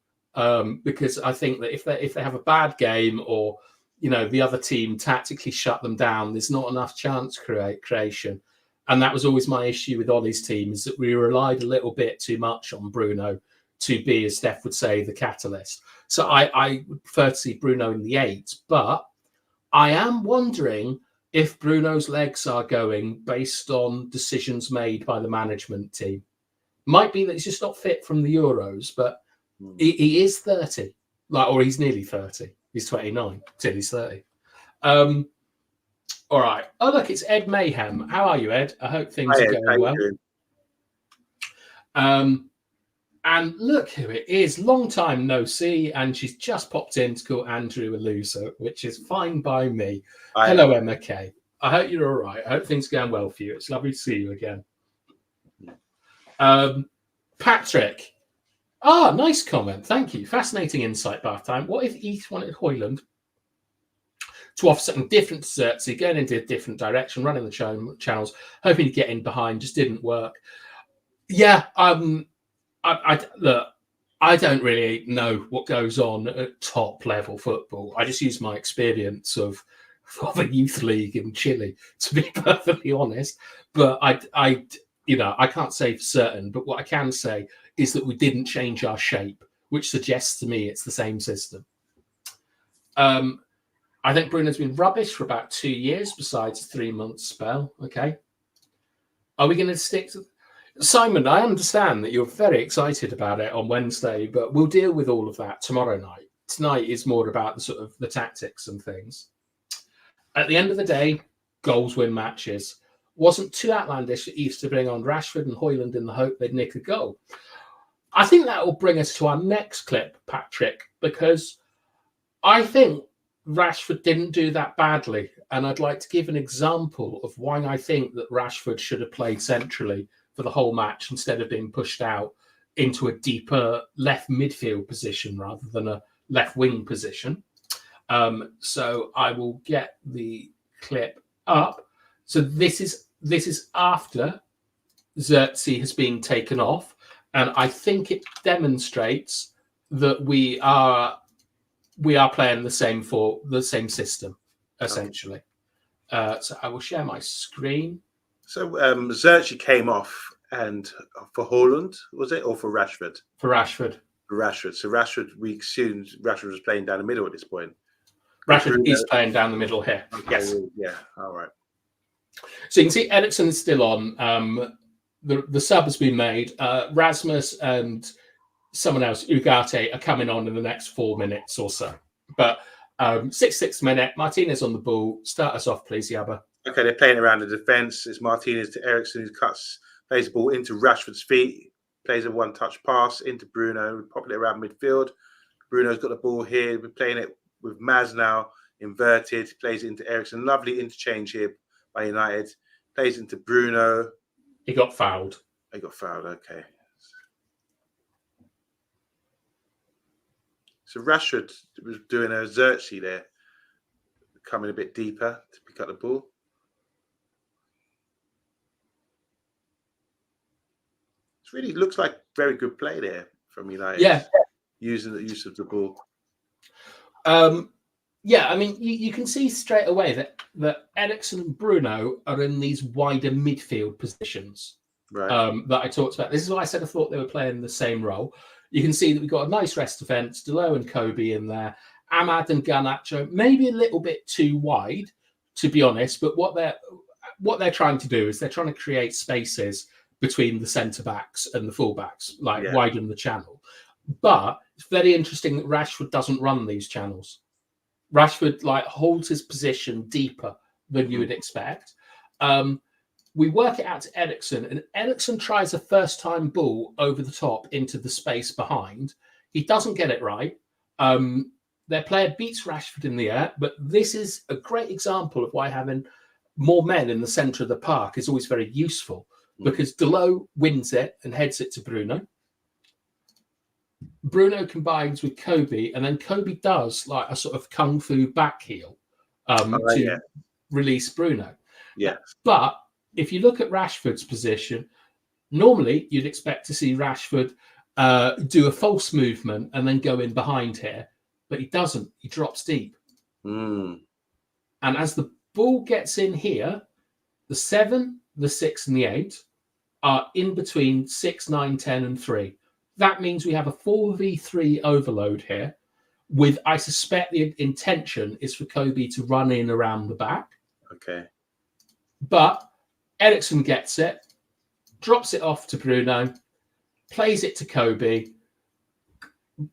because I think that if they have a bad game, or the other team tactically shut them down, there's not enough chance creation. And that was always my issue with Ollie's team, is that we relied a little bit too much on Bruno to be, as Steph would say, the catalyst. So I would prefer to see Bruno in the 8, but I am wondering if Bruno's legs are going based on decisions made by the management team. Might be that he's just not fit from the Euros, but he is 30, or he's nearly 30. He's 29 till he's 30. All right. Oh, look, it's Ed Mayhem. How are you, Ed? I hope things are going well. And look who it is. Long time no see. And she's just popped in to call Andrew a loser, which is fine by me. Hello, Emma Kay. I hope you're all right. I hope things are going well for you. It's lovely to see you again. Patrick. Nice comment. Thank you. Fascinating insight, bath time. What if East wanted Højlund to offer something different to Xerxes, going into a different direction, running the channels, hoping to get in behind, just didn't work. Yeah, look, I don't really know what goes on at top level football. I just use my experience of a youth league in Chile, to be perfectly honest. But I can't say for certain. But what I can say is that we didn't change our shape, which suggests to me it's the same system. I think Bruno's been rubbish for about 2 years, besides a 3-month spell. Okay. Are we going to stick to... Simon, I understand that you're very excited about it on Wednesday, but we'll deal with all of that tomorrow night. Tonight is more about the tactics and things. At the end of the day, goals win matches. Wasn't too outlandish for East to bring on Rashford and Højlund in the hope they'd nick a goal. I think that will bring us to our next clip, Patrick, because I think Rashford didn't do that badly. And I'd like to give an example of why I think that Rashford should have played centrally for the whole match instead of being pushed out into a deeper left midfield position rather than a left wing position. So I will get the clip up. So this is after Xerxes has been taken off, and I think it demonstrates that we are playing the same system essentially. Okay. So I will share my screen. So Xerxes came off, and for Haaland, was it, or for Rashford? For Rashford. For Rashford. So Rashford, we assumed Rashford was playing down the middle at this point. Rashford is playing down the middle here. Okay, yes. Yeah. All right. So you can see Eriksen is still on. The sub has been made. Rasmus and someone else, Ugarte, are coming on in the next 4 minutes or so. But 6 minute. Martinez on the ball. Start us off, please, Yabba. Okay, they're playing around the defence. It's Martinez to Eriksen, who plays the ball into Rashford's feet, plays a one-touch pass into Bruno, popping it around midfield. Bruno's got the ball here. We're playing it with Maz now, inverted, plays it into Eriksen. Lovely interchange here by United. Plays into Bruno. He got fouled. He got fouled, okay. So Rashford was doing a Xerxes there, coming a bit deeper to pick up the ball. It really looks like very good play there from United. Yeah. Using the use of the ball. Yeah, I mean, you can see straight away that Eriksen and Bruno are in these wider midfield positions, Right. that I talked about. This is why I said I thought they were playing the same role. You can see that we've got a nice rest defence, Delo and Kobe in there, Ahmad and Garnacho, maybe a little bit too wide, to be honest, but what they're trying to do is they're trying to create spaces between the centre-backs and the full-backs, widen the channel. But it's very interesting that Rashford doesn't run these channels. Rashford holds his position deeper than you would expect. We work it out to Eriksen, and Eriksen tries a first-time ball over the top into the space behind. He doesn't get it right. Their player beats Rashford in the air, but this is a great example of why having more men in the centre of the park is always very useful, because Delo wins it and heads it to Bruno. Bruno combines with Kobe, and then Kobe does a sort of kung fu back heel to release Bruno. Yeah. But if you look at Rashford's position, normally you'd expect to see Rashford do a false movement and then go in behind here, but he doesn't. He drops deep. Mm. And as the ball gets in here, the 7, the 6, and the 8 are in between 6, 9, 10, and 3. That means we have a 4v3 overload here with, I suspect the intention is for Kobe to run in around the back. Okay. But Eriksen gets it, drops it off to Bruno, plays it to Kobe,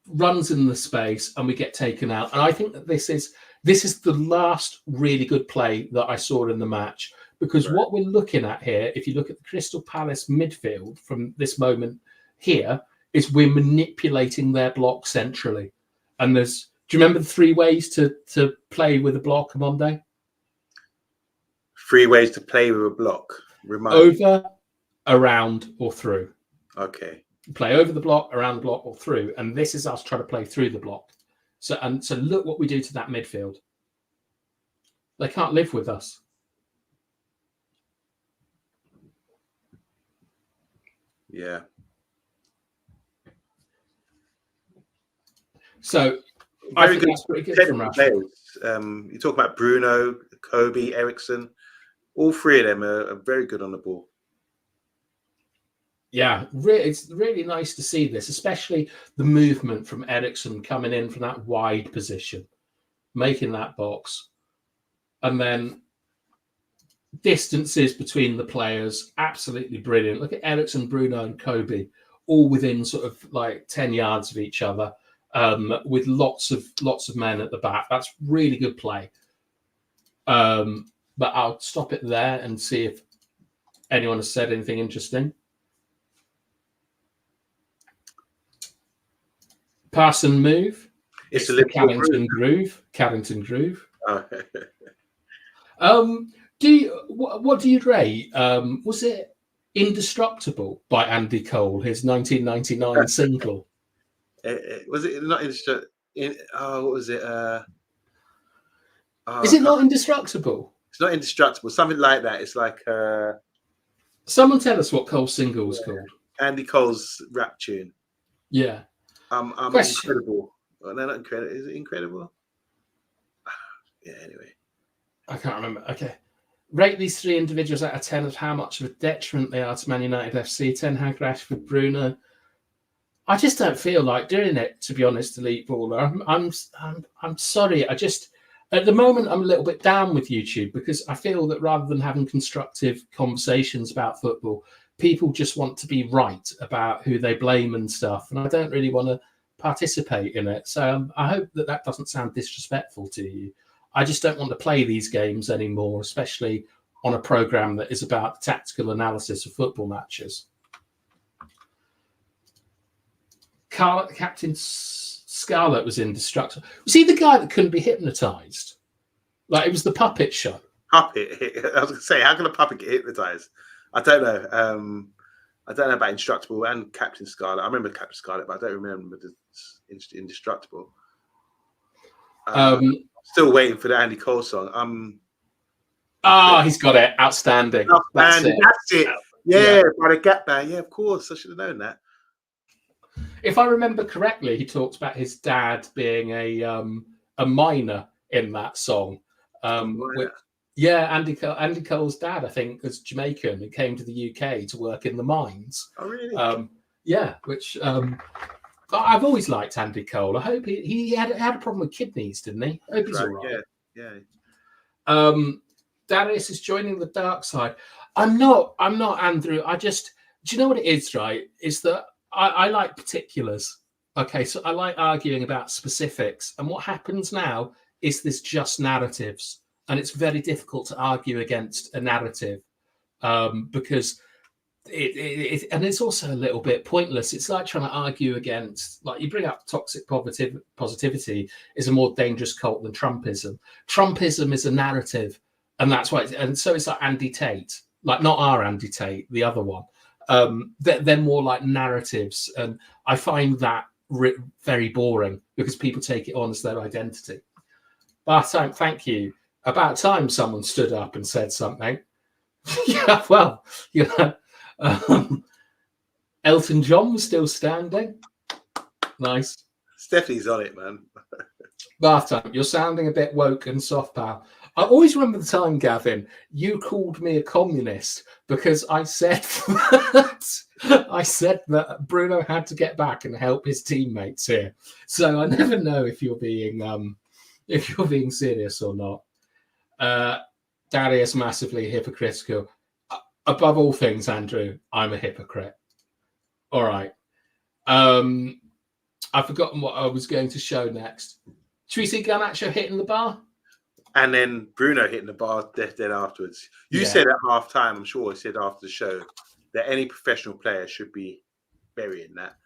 runs in the space, and we get taken out. And I think that this is the last really good play that I saw in the match, because what we're looking at here, if you look at the Crystal Palace midfield from this moment here, is we're manipulating their block centrally. And do you remember the 3 ways to play with a block, Amonde? 3 ways to play with a block. Over, around, or through. Okay. Play over the block, around the block, or through. And this is us trying to play through the block. So look what we do to that midfield. They can't live with us. Yeah. So I think that's pretty good from Rashford. You talk about Bruno, Kobe, Eriksen. All 3 of them are very good on the ball. Yeah, it's really nice to see this, especially the movement from Eriksen coming in from that wide position, making that box. And then distances between the players, absolutely brilliant. Look at Eriksen, Bruno, and Kobe, all within sort of 10 yards of each other. With lots of men at the back. That's really good play. But I'll stop it there and see if anyone has said anything interesting. Pass and move. It's a Carrington Groove. Carrington Groove. Oh. What do you rate? Was it Indestructible by Andy Cole, his 1999 single? Was it not indestructible? What was it? Is it not Indestructible? It's not Indestructible. Something like that. It's like. Someone tell us what Cole's single was called. Andy Cole's rap tune. Yeah. Incredible. Oh, no, not incredible. Is it incredible? Yeah. Anyway. I can't remember. Okay. Rate these 3 individuals out of 10 of how much of a detriment they are to Man United FC. Ten Hag, Rashford, Bruno. I just don't feel like doing it, to be honest, Elite Baller. I'm sorry. I just, at the moment, I'm a little bit down with YouTube, because I feel that rather than having constructive conversations about football, people just want to be right about who they blame and stuff. And I don't really want to participate in it. So I hope that doesn't sound disrespectful to you. I just don't want to play these games anymore, especially on a program that is about tactical analysis of football matches. Captain Scarlet was indestructible. Was he the guy that couldn't be hypnotized? Like, it was the puppet show. Puppet? I was going to say, how can a puppet get hypnotized? I don't know. I don't know about Indestructible and Captain Scarlet. I remember Captain Scarlet, but I don't remember the Indestructible. Still waiting for the Andy Cole song. He's got it. Outstanding. That's it. Yeah, by the Gap Band. Yeah, of course. I should have known that. If I remember correctly, he talks about his dad being a miner in that song. Andy Cole's dad, I think, was Jamaican and came to the UK to work in the mines. Oh, really? Which I've always liked Andy Cole. I hope he had a problem with kidneys, didn't he? I hope he's all right. Yeah. Darius is joining the dark side. I'm not, Andrew. Do you know what it is, right? Is that I like particulars. Okay, so I like arguing about specifics. And what happens now is there's just narratives. And it's very difficult to argue against a narrative because and it's also a little bit pointless. It's like trying to argue against, like, you bring up toxic positivity is a more dangerous cult than Trumpism. Trumpism is a narrative, and that's why. And so it's like Andy Tate, like not our Andy Tate, the other one. They're more like narratives, and I find that very boring because people take it on as their identity. But thank you. About time someone stood up and said something. Yeah, well, Elton John was still standing. Nice. Stephanie's on it, man. Bath time. You're sounding a bit woke and soft, pal. I always remember the time, Gavin, you called me a communist because I said that Bruno had to get back and help his teammates here. So I never know if you're being serious or not. Darius massively hypocritical. Above all things, Andrew, I'm a hypocrite. All right. I've forgotten what I was going to show next. Should we see Garnacho hitting the bar? And then Bruno hitting the bar dead afterwards. You said at half time, I'm sure he said after the show, that any professional player should be burying that.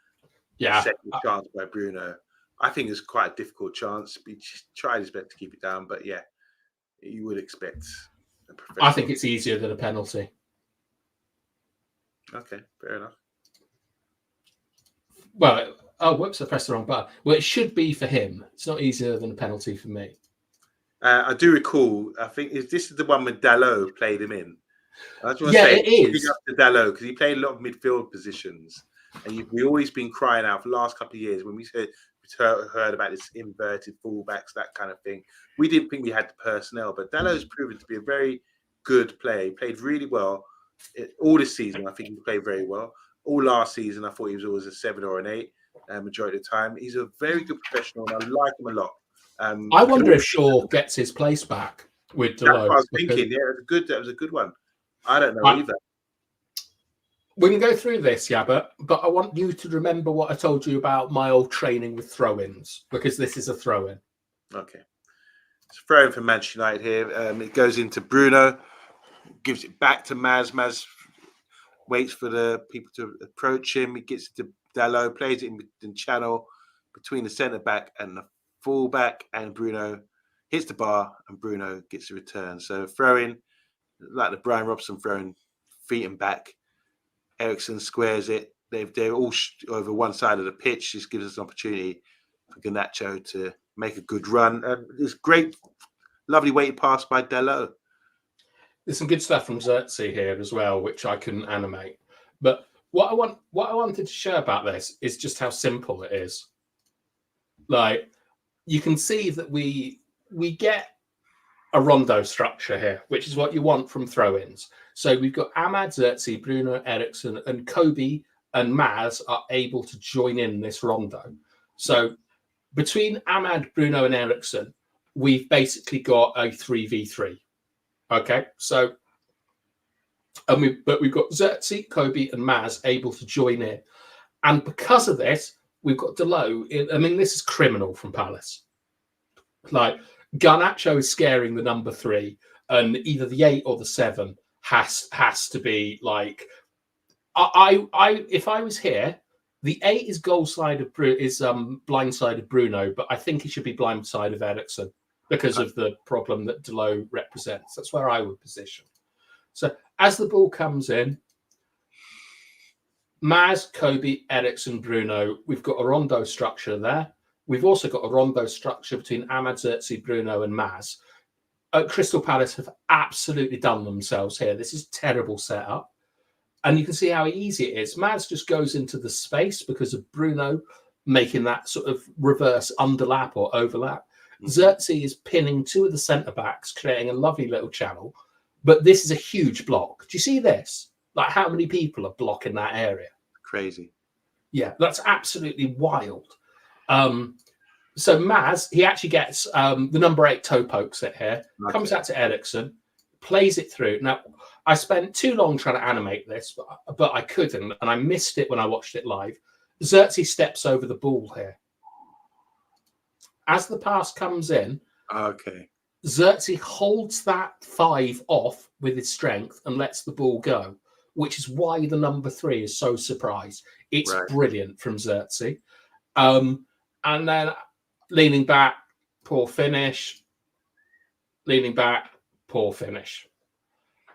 Yeah. Second chance by Bruno. I think it's quite a difficult chance. He tried his best to keep it down, but yeah, you would expect a professional. I think it's easier than a penalty. Okay, fair enough. Well, whoops, I pressed the wrong button. Well, it should be for him. It's not easier than a penalty for me. I do recall, I think this is the one with Dalot played him in. I just want to say, it is. Big up to Dalot, because he played a lot of midfield positions. And we've always been crying out for the last couple of years when we heard about this inverted fullbacks, that kind of thing. We didn't think we had the personnel, but Dalot's proven to be a very good player. He played really well. All this season, I think he played very well. All last season, I thought he was always a 7 or an 8 majority of the time. He's a very good professional, and I like him a lot. I wonder if Shaw gets his place back with Dalot. That's what I was thinking. Yeah, that was a good one. I don't know either. We can go through this, Yabba, but I want you to remember what I told you about my old training with throw-ins, because this is a throw-in. Okay. It's a throw-in for Manchester United here. It goes into Bruno, gives it back to Maz. Maz waits for the people to approach him. He gets to Dalot, plays it in channel between the centre-back and the full-back, and Bruno hits the bar, and Bruno gets the return. So throw-in, like the Brian Robson throw-in, feet and back. Ericsson squares it. They're all over one side of the pitch. This gives us an opportunity for Garnacho to make a good run. It's great, lovely weighted pass by Dalot. There's some good stuff from Xerxes here as well, which I couldn't animate. But what I wanted to show about this is just how simple it is. Like, you can see that we get a rondo structure here, which is what you want from throw-ins. So we've got Ahmad, Xerxes, Bruno, Ericsson, and Kobe and Maz are able to join in this rondo. So between Ahmad, Bruno, and Ericsson, we've basically got a 3v3. Okay, so we've got Xerxes, Kobe, and Maz able to join in, and because of this, we've got Delo. I mean, this is criminal from Palace. Like, Garnacho is scaring the number 3, and either the 8 or the 7 has to be like. If I was here, the 8 is blindsided Bruno, but I think he should be blindsided Eriksen because of the problem that Delo represents. That's where I would position. So as the ball comes in, Maz, Kobe, Eriksen, Bruno, we've got a rondo structure there. We've also got a rondo structure between Ahmad, Xerxes, Bruno, and Maz. Crystal Palace have absolutely done themselves here. This is terrible setup. And you can see how easy it is. Maz just goes into the space because of Bruno making that sort of reverse underlap or overlap. Xerxes is pinning 2 of the centre-backs, creating a lovely little channel. But this is a huge block. Do you see this? Like, how many people are blocking that area? Crazy. Yeah, that's absolutely wild. So Maz, he actually gets the number 8 toe pokes it here, comes out to Eriksen, plays it through. Now, I spent too long trying to animate this, but I couldn't, and I missed it when I watched it live. Xerxes steps over the ball here. As the pass comes in, Xerxes holds that 5 off with his strength and lets the ball go, which is why the number 3 is so surprised. It's brilliant from Xerxes. And then leaning back, poor finish. Leaning back, poor finish.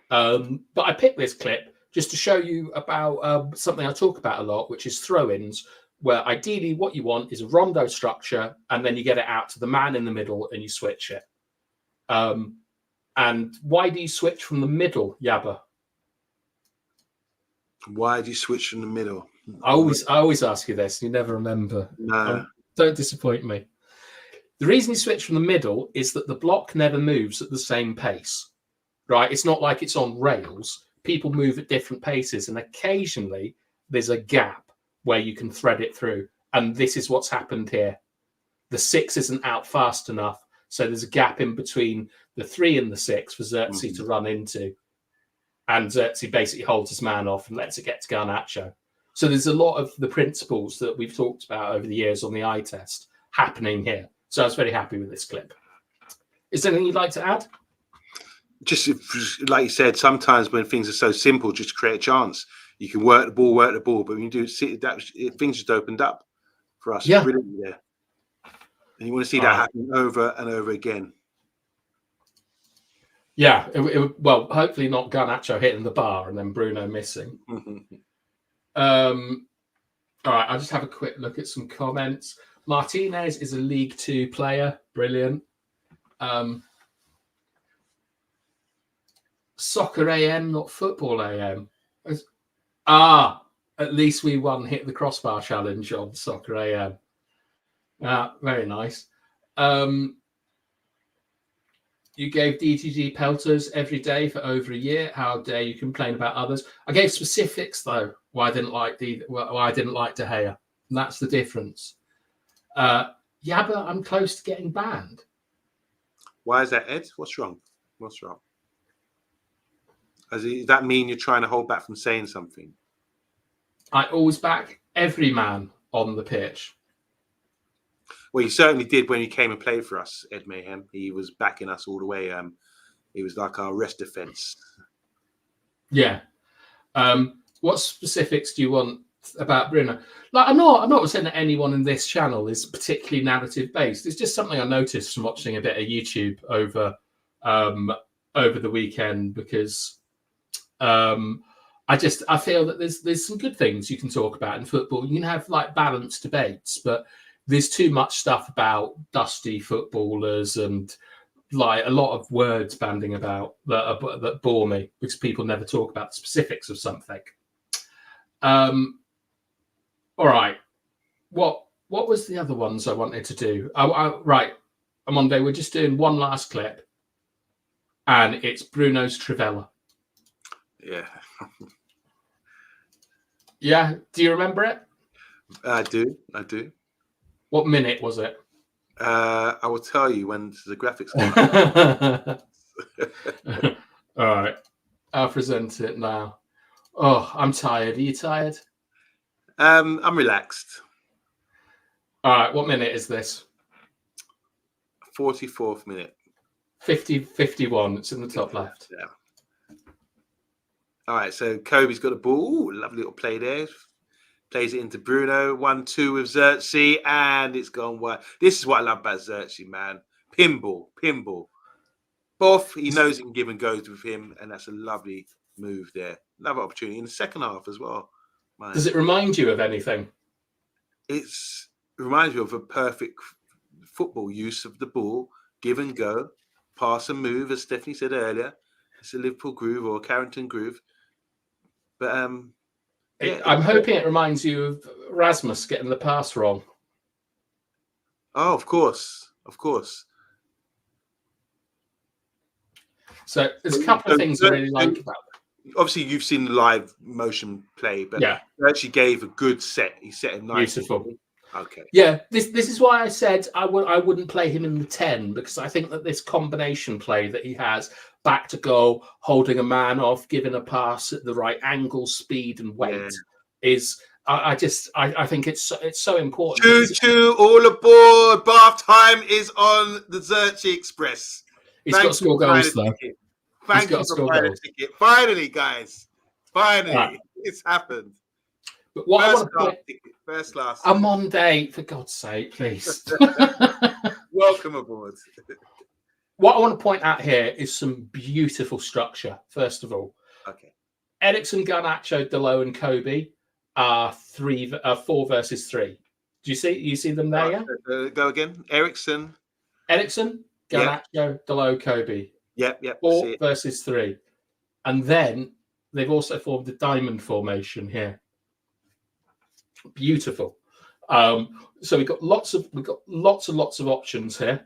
But I picked this clip just to show you about something I talk about a lot, which is throw-ins, where ideally what you want is a rondo structure, and then you get it out to the man in the middle and you switch it. And why do you switch from the middle, Yabba? Why do you switch from the middle? I always ask you this. You never remember. No. Don't disappoint me. The reason you switch from the middle is that the block never moves at the same pace, right? It's not like it's on rails. People move at different paces, and occasionally there's a gap where you can thread it through. And this is what's happened here. The 6 isn't out fast enough, so there's a gap in between the 3 and the 6 for Xerxes to run into. And Xerxes basically holds his man off and lets it get to Garnacho. So there's a lot of the principles that we've talked about over the years on the eye test happening here. So I was very happy with this clip. Is there anything you'd like to add? Just like you said, sometimes when things are so simple, just create a chance. You can work the ball. But when you do see that, things just opened up for us. Yeah. Brilliantly there. And you want to see that happen over and over again. Yeah. Well, hopefully not Garnacho hitting the bar and then Bruno missing. All right. I'll just have a quick look at some comments. Martinez is a League 2 player. Brilliant. Soccer AM, not football AM. At least we won Hit the Crossbar challenge on Soccer AM. Very nice. You gave DTG pelters every day for over a year. How dare you complain about others? I gave specifics though. Why I didn't like De Gea. And that's the difference. But I'm close to getting banned. Why is that, Ed? What's wrong? Does that mean you're trying to hold back from saying something? I always back every man on the pitch. Well, he certainly did when he came and played for us, Ed Mayhem. He was backing us all the way. He was like our rest defence. Yeah. What specifics do you want about Bruno? Like, I'm not saying that anyone in this channel is particularly narrative based. It's just something I noticed from watching a bit of YouTube over the weekend, because I feel that there's some good things you can talk about in football. You can have like balanced debates, but there's too much stuff about dusty footballers and like a lot of words banding about that bore me, because people never talk about the specifics of something. All right, what was the other ones I wanted to do? Right, Monday, we're just doing one last clip, and it's Bruno's Trivella. Yeah. Yeah, do you remember it? I do. What minute was it? I will tell you when the graphics come up. All right, I'll present it now. Oh, I'm tired. Are you tired? I'm relaxed. All right, what minute is this? 44th minute. 51. It's in the top left. Yeah. All right, so Kobe's got the ball. Ooh, lovely little play there. Plays it into Bruno. 1-2 with Xerxes, and it's gone wide. This is what I love about Xerxes, man. Pinball. Both, he knows he can give and goes with him, and that's a lovely move there. Another opportunity in the second half as well. Man. Does it remind you of anything? It reminds me of a perfect football use of the ball, give and go, pass and move, as Stephanie said earlier. It's a Liverpool groove or a Carrington groove. But I'm hoping it reminds you of Rasmus getting the pass wrong. Oh, of course. So there's a couple of things I really like about it. Obviously, you've seen the live motion play, but yeah, he actually gave a good set. He set a nice. Beautiful. Okay. Yeah, this is why I said I wouldn't play him in the 10, because I think that this combination play that he has, back to goal, holding a man off, giving a pass at the right angle, speed and weight, is I think it's so important. Choo, all aboard! Bath time is on the Xerxes Express. He's got to score goals though. Thank you for buying a ticket. Finally, guys. Finally, it's happened. But what first I want to point, first class. I'm on day, for God's sake, please. Welcome aboard. What I want to point out here is some beautiful structure. First of all, okay. Eriksen, Garnacho, Delo, and Kobe are 4 versus 3. Do you see them there? Yeah. Go again. Eriksen, Garnacho, Delo, Kobe. Yep. 4 versus 3, and then they've also formed a diamond formation here. Beautiful. So we've got lots and lots of options here.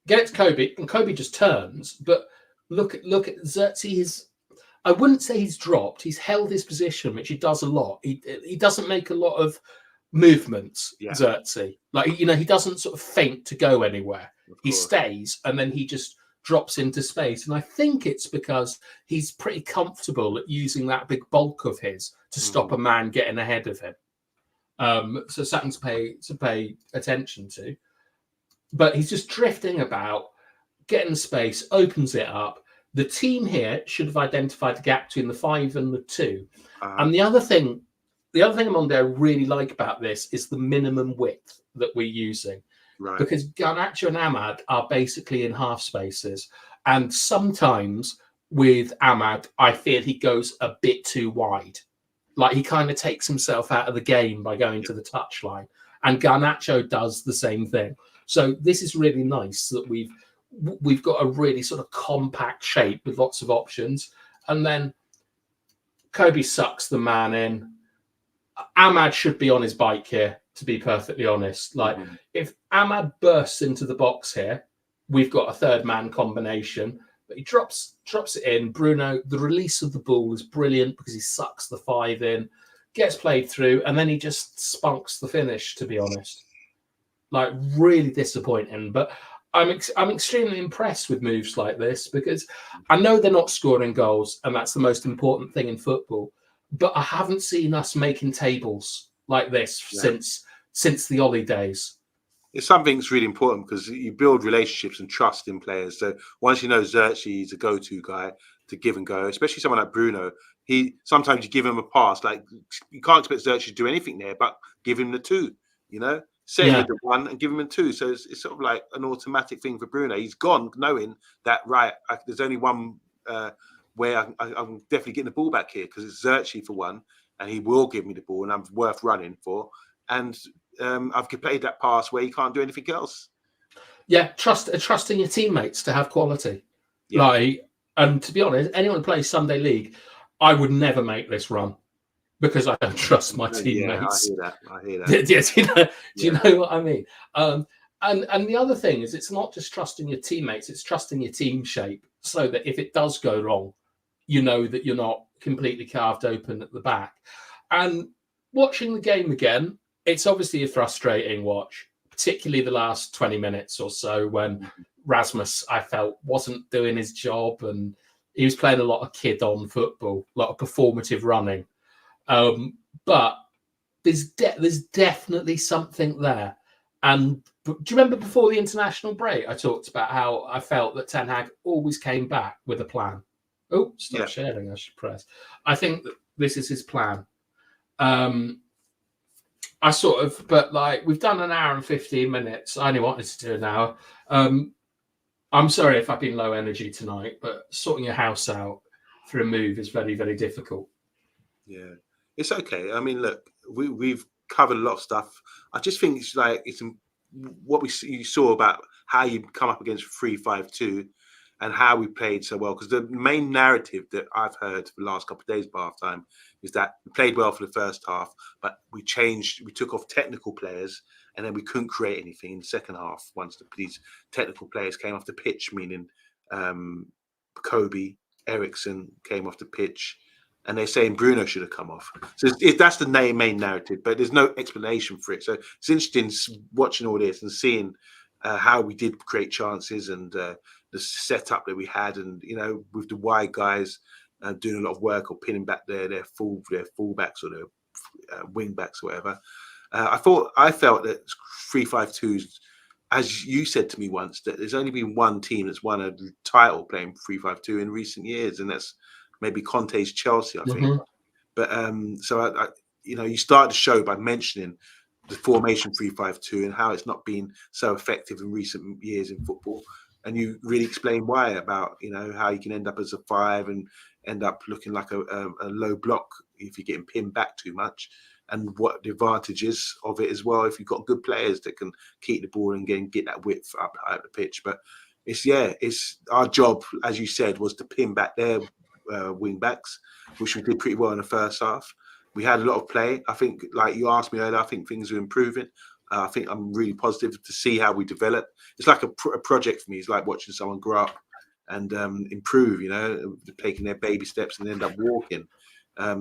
Get it to Kobe, and Kobe just turns. But look at Xerxes. I wouldn't say he's dropped. He's held his position, which he does a lot. He doesn't make a lot of movements. Yeah. Xerxes, he doesn't sort of feint to go anywhere. He stays, and then he just drops into space. And I think it's because he's pretty comfortable at using that big bulk of his to stop a man getting ahead of him. So something to pay attention to. But he's just drifting about, getting space, opens it up. The team here should have identified the gap between the 5 and the 2. And the other thing, Amondo, I really like about this is the minimum width that we're using. Right. Because Garnacho and Ahmad are basically in half spaces. And sometimes with Ahmad, I feel he goes a bit too wide. Like he kind of takes himself out of the game by going to the touchline. And Garnacho does the same thing. So this is really nice that we've got a really sort of compact shape with lots of options. And then Kobe sucks the man in. Ahmad should be on his bike here, to be perfectly honest. Like if Ahmad bursts into the box here, we've got a third man combination. But he drops it in. Bruno, the release of the ball is brilliant because he sucks the 5 in, gets played through, and then he just spunks the finish, to be honest. Like really disappointing. But I'm extremely impressed with moves like this because I know they're not scoring goals, and that's the most important thing in football. But I haven't seen us making tables like this since the Ollie days. It's something that's really important because you build relationships and trust in players. So once you know Xerxes is a go-to guy to give and go, especially someone like Bruno, sometimes you give him a pass. Like you can't expect Xerxes to do anything there, but give him the 2. Set him with the 1 and give him a 2. So it's sort of like an automatic thing for Bruno. He's gone knowing that there's only one where I'm definitely getting the ball back here because it's Xerxes for 1, and he will give me the ball, and I'm worth running for. And I've played that pass where he can't do anything else. Yeah, trusting your teammates to have quality. Yeah. And to be honest, anyone who plays Sunday League, I would never make this run because I don't trust my teammates. Yeah, I hear that. Do you know what I mean? And the other thing is, it's not just trusting your teammates; it's trusting your team shape, so that if it does go wrong, you know that you're not completely carved open at the back. And watching the game again, it's obviously a frustrating watch, particularly the last 20 minutes or so when Rasmus, I felt, wasn't doing his job and he was playing a lot of kid-on football, a lot of performative running. But there's definitely something there. And do you remember before the international break, I talked about how I felt that Ten Hag always came back with a plan. Oh, stop sharing! I should press. I think that this is his plan. I sort of, but like we've done an hour and 15 minutes. I only wanted to do an hour. I'm sorry if I've been low energy tonight, but sorting your house out for a move is very, very difficult. Yeah, it's okay. I mean, look, we've covered a lot of stuff. I just think it's like what you saw about how you come up against 3-5-2 and how we played so well. Because the main narrative that I've heard for the last couple of days by half time is that we played well for the first half, but we took off technical players, and then we couldn't create anything in the second half once these technical players came off the pitch, meaning Kobe, Ericsson came off the pitch. And they're saying Bruno should have come off. So that's the main narrative, but there's no explanation for it. So it's interesting watching all this and seeing how we did create chances and the setup that we had, and with the wide guys doing a lot of work or pinning back their fullbacks or their wing backs or whatever. I felt that 3-5-2, as you said to me once, that there's only been one team that's won a title playing 3-5-2 in recent years, and that's maybe Conte's Chelsea, I think. Mm-hmm. But so you started the show by mentioning the formation 3-5-2 and how it's not been so effective in recent years in football, and you really explained why, about how you can end up as a 5 and end up looking like a low block if you're getting pinned back too much, and what the advantages of it as well if you've got good players that can keep the ball and get that width up the pitch. But it's our job, as you said, was to pin back their wing backs, which we did pretty well in the first half. We had a lot of play. I think, like you asked me earlier, I think things are improving. I think I'm really positive to see how we develop. It's like a project for me. It's like watching someone grow up and improve, taking their baby steps and end up walking.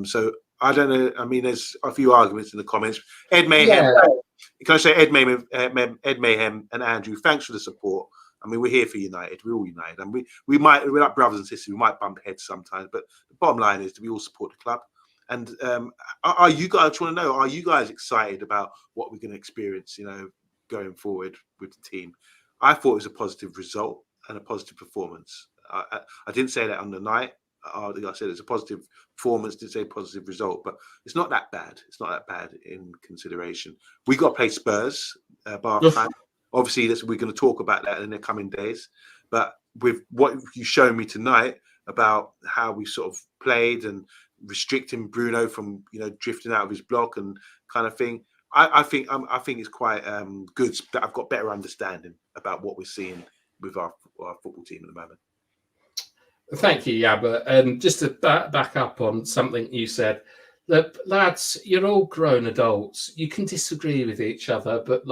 So I don't know. I mean, there's a few arguments in the comments. Ed Mayhem. Yeah. Can I say Ed Mayhem and Andrew, thanks for the support. I mean, we're here for United. We're all United, and we're like brothers and sisters. We might bump heads sometimes, but the bottom line is that we all support the club. And are you guys? I just want to know: are you guys excited about what we're going to experience? Going forward with the team. I thought it was a positive result and a positive performance. I didn't say that on the night. I said it's a positive performance. Didn't say positive result, but it's not that bad. It's not that bad in consideration. We got to play Spurs, Bath. Obviously, we're going to talk about that in the coming days. But with what you've shown me tonight about how we sort of played and restricting Bruno from drifting out of his block and kind of thing, I think it's quite good that I've got better understanding about what we're seeing with our football team at the moment. Thank you, Yabba. Just to back up on something you said, look, lads, you're all grown adults. You can disagree with each other, but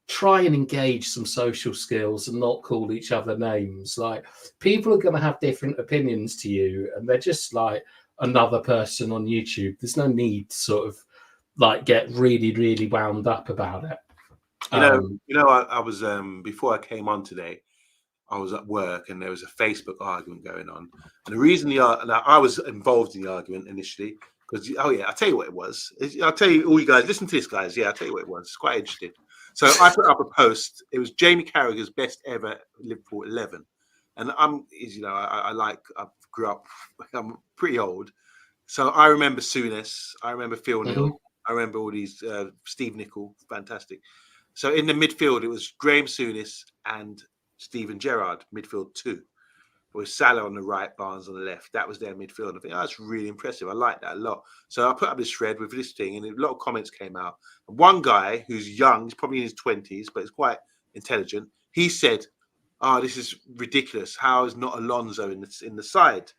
try and engage some social skills and not call each other names. People are going to have different opinions to you, and they're just like another person on YouTube. There's no need to sort of get really, really wound up about it. I was before I came on today, I was at work and there was a Facebook argument going on. And the reason I was involved in the argument initially because I'll tell you what it was. I'll tell you all you guys listen to this, guys. Yeah, I'll tell you what it was. It's quite interesting. So I put up a post. It was Jamie Carragher's best ever Liverpool 11, and I grew up. I'm pretty old, so I remember Souness. I remember Phil Neal. I remember all these Steve Nicol, fantastic. So in the midfield, it was Graham Souness and Steven Gerrard, midfield 2. With Salah on the right, Barnes on the left. That was their midfield. I think that's really impressive. I like that a lot. So I put up this thread with this thing, and a lot of comments came out. And one guy who's young, he's probably in his 20s, but he's quite intelligent. He said, "Oh, this is ridiculous. How is not Alonso in the side?"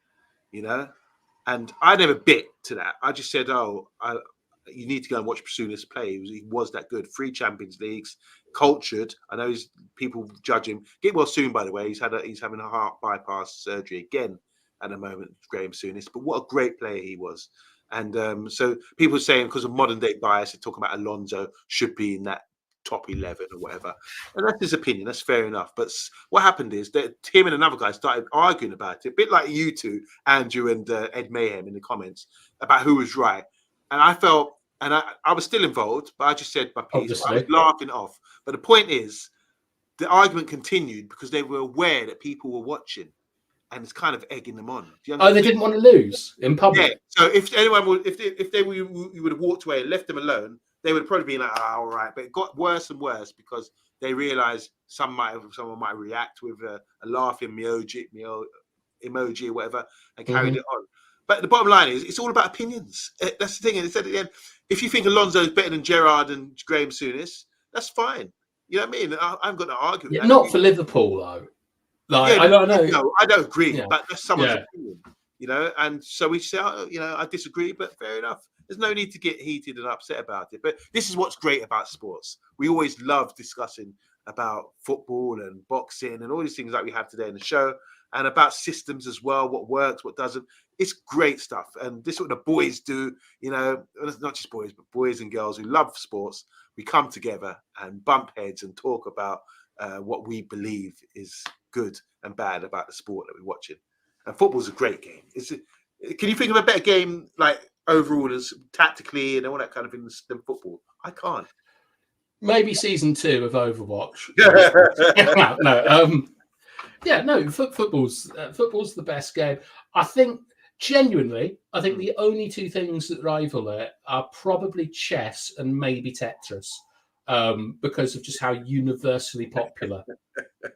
And I never bit to that. I just said, you need to go and watch Souness play. He was that good. 3 Champions Leagues, cultured. I know people judge him. Get well soon, by the way. He's having a heart bypass surgery again at the moment, Graham Souness. But what a great player he was. And so people are saying because of modern day bias, they're talking about Alonso should be in that top 11 or whatever. And that's his opinion. That's fair enough. But what happened is that him and another guy started arguing about it, a bit like you two, Andrew and Ed Mayhem in the comments, about who was right. And I felt And I was still involved, but I just said my piece. I was Obviously. laughing off. But the point is, the argument continued because they were aware that people were watching, and it's kind of egging them on. Do you Oh, they understand? didn't want to lose in Yeah. public. So if anyone would, if they were, you would have walked away and left them alone, they would have probably been like, "Oh, all right." But it got worse and worse because they realised someone might react with a laughing emoji or whatever and carried it on. But the bottom line is, it's all about opinions. That's the thing. And it said at the end, if you think Alonso is better than Gerrard and Graham Souness, that's fine. You know what I mean? I'm going to argue. Yeah, not for Liverpool though. Like, Yeah, I don't know. no, I don't agree. Yeah. But that's someone's Yeah. opinion, you know. And so we say, oh, you know, I disagree, but fair enough. There's no need to get heated and upset about it. But this is what's great about sports. We always love discussing about football and boxing and all these things like we have today in the show, and about systems as well, what works, what doesn't. It's great stuff. And this is what the boys do, you know, it's not just boys, but boys and girls who love sports. We come together and bump heads and talk about what we believe is good and bad about the sport that we're watching. And football's a great game. Can you think of a better game, like overall, as tactically and all that kind of thing than football? I can't. Maybe season 2 of Overwatch. Football's the best game. I think genuinely, the only two things that rival it are probably chess and maybe Tetris, because of just how universally popular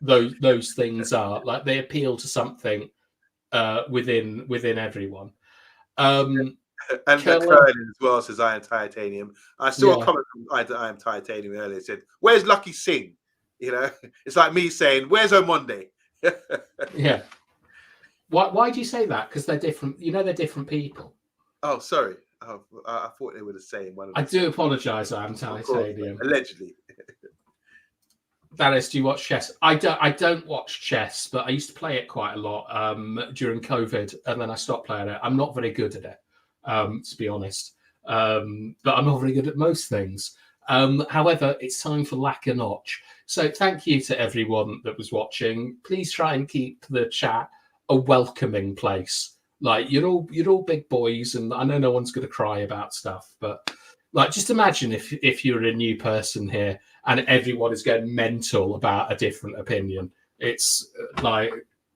those things are. Like, they appeal to something within everyone. And Curling as well says I am titanium. I saw a comment from I am titanium earlier. It said, "Where's Lucky Singh?" You know, it's like me saying, "Where's Omonde?" Yeah. Why do you say that? Because they're different. You know, they're different people. Oh, sorry. Oh, I thought they were the same. I do apologise. I am titanium. Allegedly. That is, do you watch chess? I don't watch chess, but I used to play it quite a lot during COVID, and then I stopped playing it. I'm not very good at it, to be honest. But I'm not very good at most things. However, it's time for Lack a Notch. So thank you to everyone that was watching. Please try and keep the chat a welcoming place. Like, you're all big boys, and I know no one's going to cry about stuff, but like, just imagine if you're a new person here and everyone is going mental about a different opinion. It's like,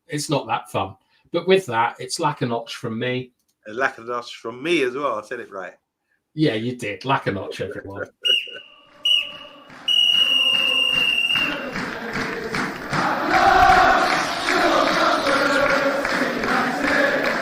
it's not that fun. But with that, it's Lack a Notch from me. And Lack a Notch from me as well. I said it right. Yeah, you did. Lack a Notch, everyone.